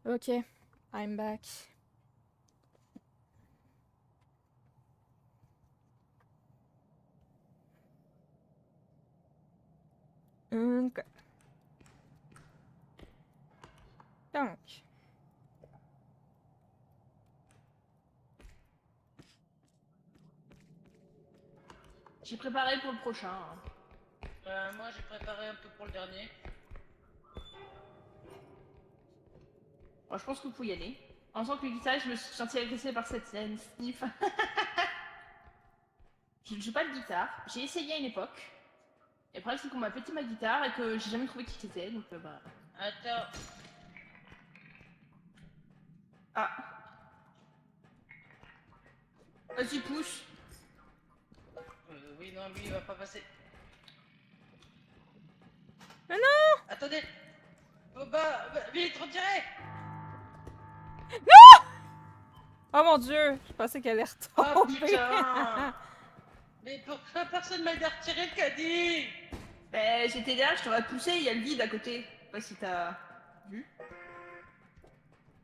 Ok, I'm back. Ok. Donc, J'ai préparé pour le prochain. Hein. Moi, j'ai préparé un peu pour le dernier. Bon, je pense que vous pouvez y aller. En tant que guitare, je me suis sentie agressée par cette scène. Sniff. Je ne joue pas de guitare. J'ai essayé à une époque. Et le problème, c'est qu'on m'a pété ma guitare et que j'ai jamais trouvé qui c'était. Donc, bah. Attends. Ah. Vas-y, pousse. Oui, non, lui, il va pas passer. Mais non! Attendez. Oh, bah, vite, retirez. Oh mon dieu, je pensais qu'elle allait Oh retomber. putain. Mais pourquoi personne m'a aidé à retirer le caddie? Ben, j'étais là, je t'aurais poussé, il y a le vide à côté. Je sais pas si t'as vu.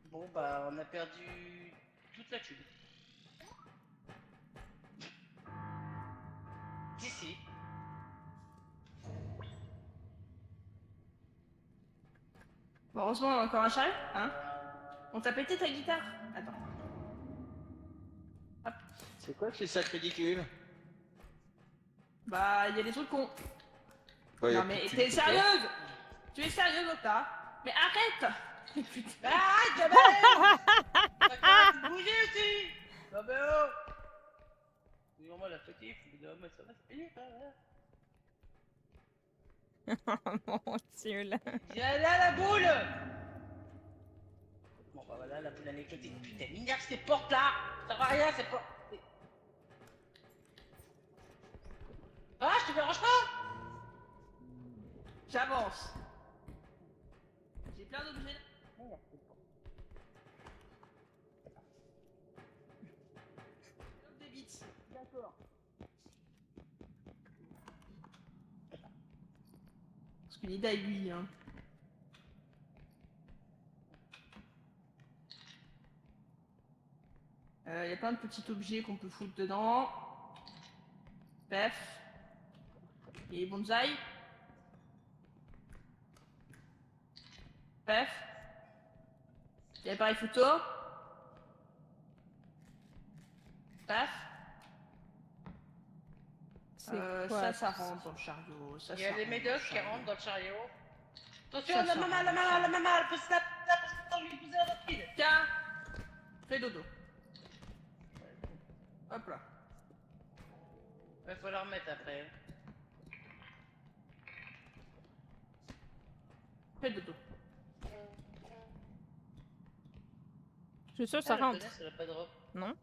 Bon, bah, on a perdu toute la thune. D'ici. Bon, heureusement, on a encore un chariot, hein. On t'a pété ta guitare. Attends. C'est quoi ces sacs ridicules? Bah, il y a des trucs cons. Bah, y a Non, mais plus de t'es thunes, c'est quoi? sérieuse? Tu es sérieuse, Octa? Mais arrête! Putain. Arrête, Jamel. T'as de bouger aussi. Non, mais oh. Oui, moi, la fétif, mais ça va se finir, Oh mon dieu, là. Viens là, la boule. Bon, bah voilà, la boule, elle est éclatée. Putain, mignac, ces portes là. Ça va rien, ces portes. Ah, je te dérange pas. J'avance. J'ai plein d'objets. Des bits. D'accord. Parce que Lida est lui, hein. Y a plein de petits objets qu'on peut foutre dedans. Pef. Et bonsaï. Pef. Y a l'appareil photo. Paf. C'est quoi? Ça rentre dans le chariot. Ça, Il y a ça les rentre médocs dans le qui chariot. rentrent dans le chariot. Attention, Ça, la ça maman, rentre la dans le maman, chariot. la maman, elle peut se taper parce que t'as lui pousser la rapide. Tiens. Fais dodo. Hop là. Il faut la remettre après. Fais dodo. Je suis sûre que ça la rentre. connaisse, elle a pas de robe. Non?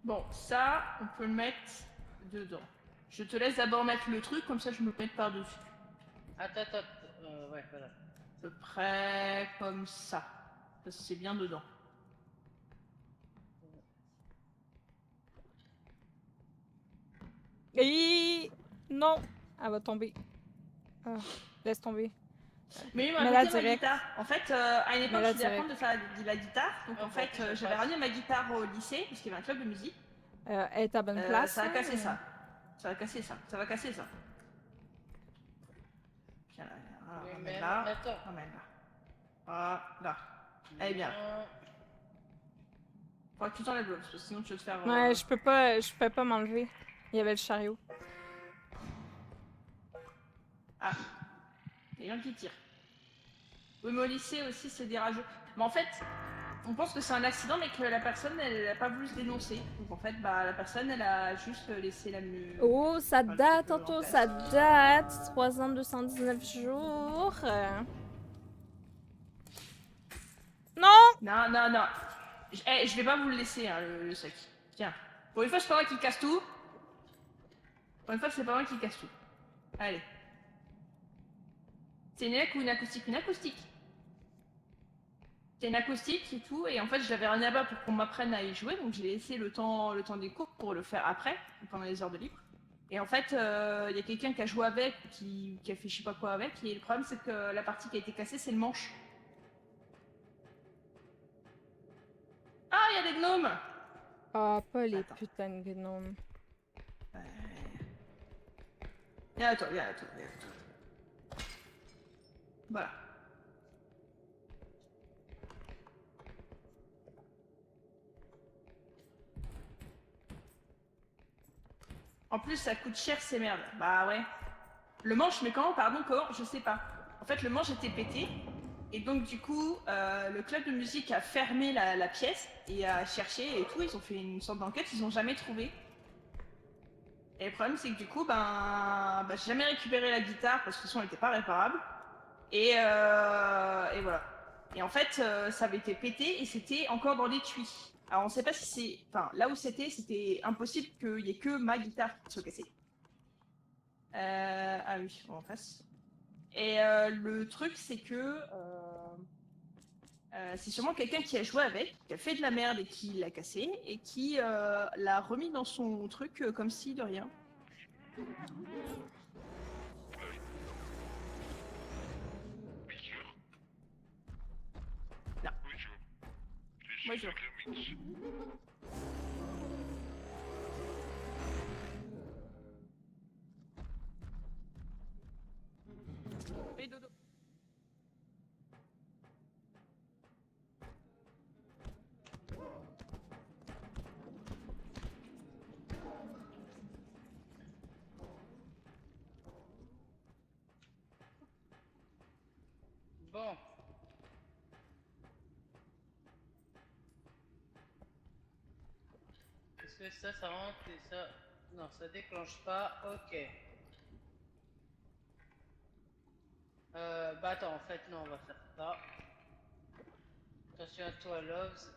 Bon, ça, on peut le mettre dedans. Je te laisse d'abord mettre le truc, comme ça je me mets par-dessus. Attends, ouais, voilà. À peu près comme ça. Ça, c'est bien dedans. Et non! Elle va tomber. Ah, laisse tomber. Mais il Mais m'a là, pété ma direct. guitare. En fait, à une époque, Mais là, je voulais apprendre direct. de la guitare. Donc Ah, en bon, fait, je j'avais passe. ramené ma guitare au lycée, parce qu'il y avait un club de musique. Elle est à bonne place. Ça va hein? casser ça. Ça va casser ça. Ça va casser ça. Tiens, Oui, ramène mais là. attends. Ramène là. Voilà. Elle est bien. Faudra que tu t'enlèves l'autre, parce que sinon tu vas te faire... Ouais, je peux pas m'enlever. Il y avait le chariot. Ah. Il y a un qui tire. Oui, mais au lycée aussi, c'est des rageux. Mais en fait, on pense que c'est un accident, mais que la personne, elle a pas voulu se dénoncer. Donc en fait, bah, la personne, elle a juste laissé la... Oh, ça Enfin, le date, truc, en tantôt, place. ça date. 3 ans, 219 jours. Non! Non, non, non. Je vais pas vous le laisser, hein, le sac. Tiens. Pour une fois, c'est pas moi qui casse tout. Pour une fois, c'est pas moi qui casse tout. Allez. C'est une élec ou une acoustique? Une acoustique. C'est une acoustique et tout. Et en fait, j'avais rien là-bas pour qu'on m'apprenne à y jouer. Donc, j'ai laissé le temps des cours pour le faire après, pendant les heures de libre. Et en fait, il y a quelqu'un qui a joué avec, qui a fait je sais pas quoi avec, et le problème c'est que la partie qui a été cassée, c'est le manche. Ah, il y a des gnomes! Ah, pas les Attends. putains de gnomes. Viens à toi, viens à toi, viens à toi. Voilà. En plus, ça coûte cher ces merdes. Bah ouais. Le manche, mais comment, pardon, comment? Je sais pas. En fait, le manche était pété. Et donc, du coup, le club de musique a fermé la pièce et a cherché et tout. Ils ont fait une sorte d'enquête, ils ont jamais trouvé. Et le problème, c'est que du coup, j'ai jamais récupéré la guitare parce que de toute façon, elle était pas réparable. Et voilà. Et en fait, ça avait été pété et c'était encore dans l'étui. Alors, on sait pas si c'est. Enfin, là où c'était impossible qu'il y ait que ma guitare qui soit cassée. Ah oui, on passe. Et le truc, c'est que c'est sûrement quelqu'un qui a joué avec, qui a fait de la merde et qui l'a cassé, et qui l'a remis dans son truc comme si de rien. Piqûre. Non. Oui, je vois. Moi, je vois. Fais dodo. Bon. Est-ce que ça rentre et ça... Non, ça déclenche pas. Ok. Bah attends, en fait, non, on va faire ça. Attention à toi, Loves.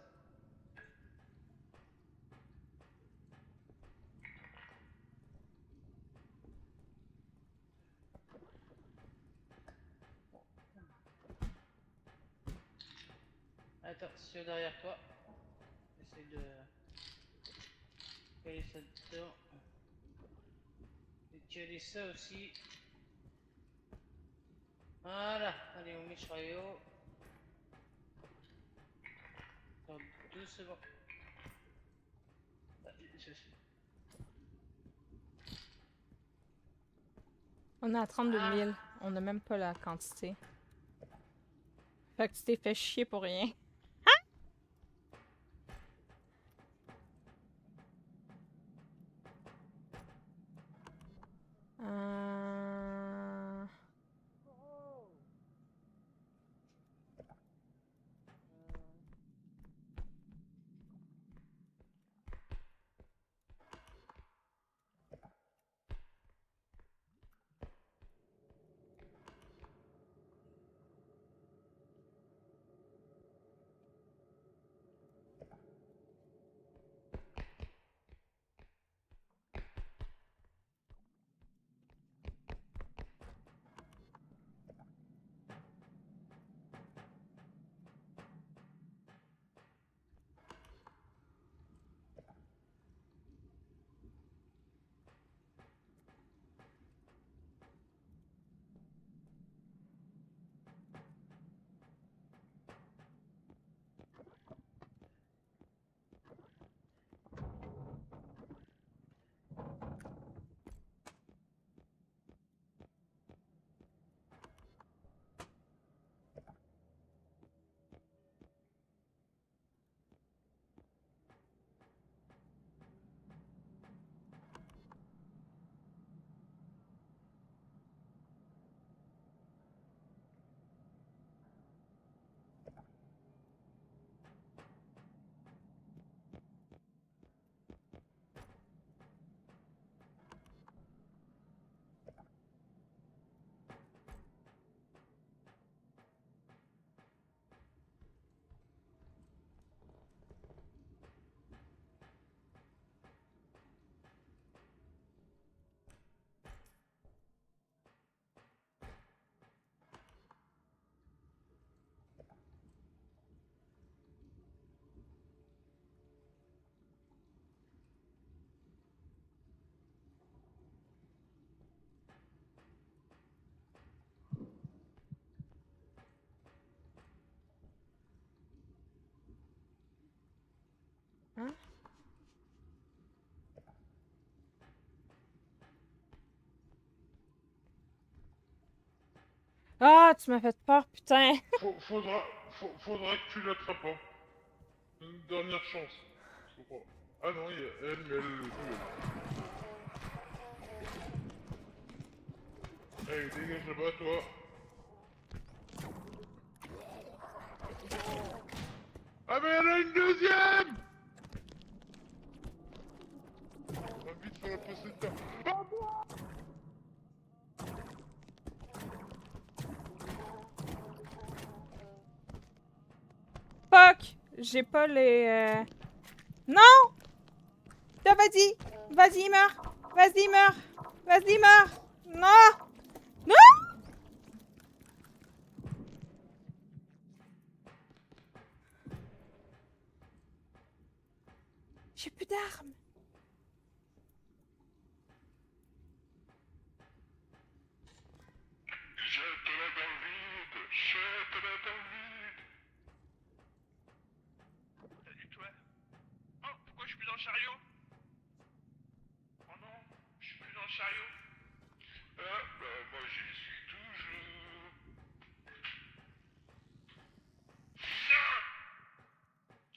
Attention derrière toi. Essaye de... caler ça dedans. Et caler ça aussi. Voilà. Allez, on met chariot. Dans 2 secondes. On est à 32 000. On n'a même pas la quantité. Fait que tu t'es fait chier pour rien. Euh... Ah, tu m'as fait peur, putain. Faudra que tu l'attrapes. Hein. Une dernière chance. Je crois. Ah non, il y a elle, mais elle le tue. Allez, dégage là-bas, toi. Ah mais elle a une deuxième. On va vite faire la passer de temps. Fuck! J'ai pas les... Non! Là, vas-y! Vas-y, meurs! Vas-y, meurs! Vas-y, meurs! Non! Non! J'ai plus d'armes! Jette-la dans le vide. Jette-la dans le vide. Salut toi. Oh, pourquoi je suis plus dans le chariot? Oh non, je suis plus dans le chariot. Ah, bah moi j'y suis toujours. Non!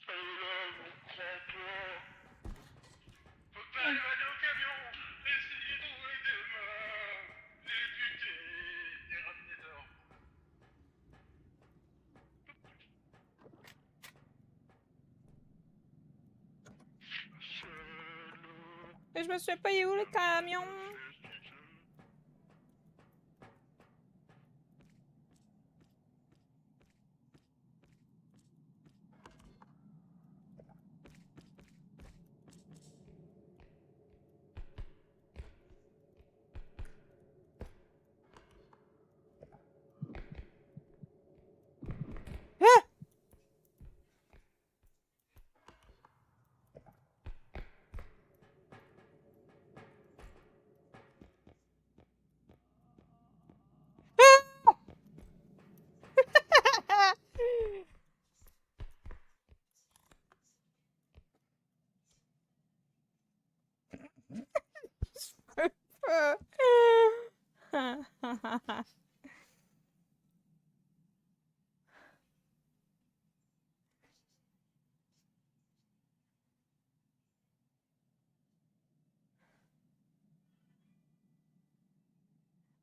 Oh là, mon grand-père. Faut pas aller au camion. Essayez de trouver des mains. Les buter et ramener dehors. Et je me suis payé où le camion? Ah!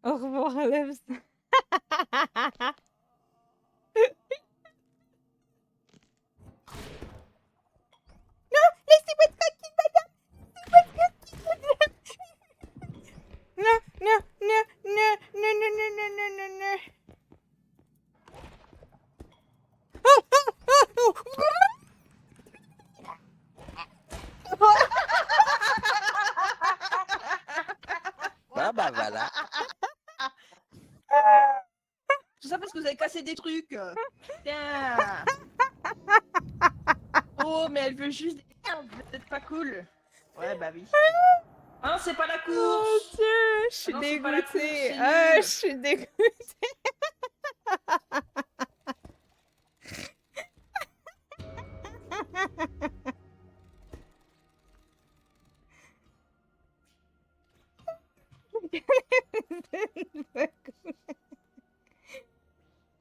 Au revoir, Alex. Non, laissez-moi tranquille, madame. Laissez-moi tranquille, madame. Non, non, non, non, non, non, non, non, non, non, non. Oh, oh, oh, oh. Ah bah voilà. Tout ça parce que vous avez cassé des trucs. Putain. Oh, mais elle veut juste... Merde, vous êtes pas cool. Ouais, bah oui. Ah non, c'est pas la Mon course. Dieu, je suis Ah non, c'est pas la course, dégoûtée. c'est Ah, nul. je suis dégoûtée.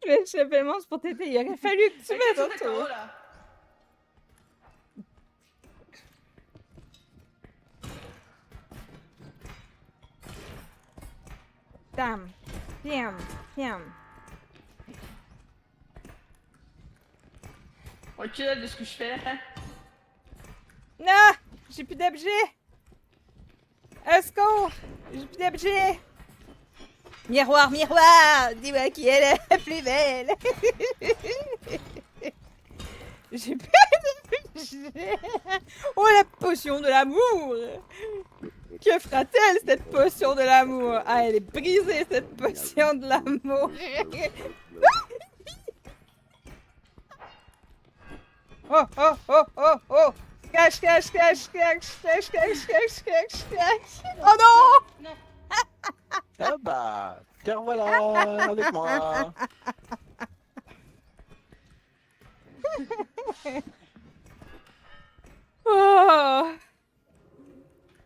Je fais vraiment pour t'aider. Il aurait fallu que tu Elle mettes casse ton le carreau, tour. là. Damn. Damn. Damn. Recule de ce que je fais. Non! J'ai plus d'objets! Au secours! J'ai plus d'objets! Miroir, miroir! Dis-moi qui est la plus belle! J'ai plus d'objets! Oh, la potion de l'amour! Que fera-t-elle, cette potion de l'amour? Ah, elle est brisée, cette potion de l'amour! Oh, oh, oh, oh, oh! Cache, cache, cache, cache, cache, cache, cache, cache, cache! Oh non! Non. Ah bah, tiens voilà, avec moi. Oh!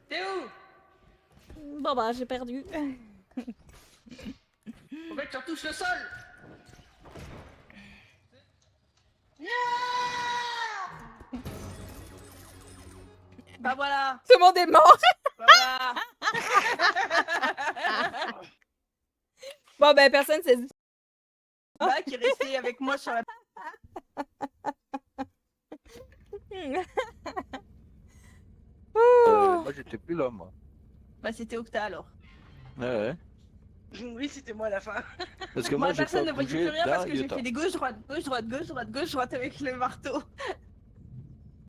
T'es où? Bon bah, j'ai perdu. En fait, tu retouches le sol. Bah voilà. Tout le monde est mort! Bah voilà. Bon, ben, personne s'est dit. Bah, qui est resté avec moi sur la... Moi j'étais plus là, moi. Bah, c'était Octa alors. Ouais. Oui, c'était moi à la fin. Parce que Moi, moi j'ai personne pas ne voyait bougé plus rien parce d'un que j'ai iota. fait des gauche-droite, gauche-droite, gauche-droite, gauche-droite avec le marteau.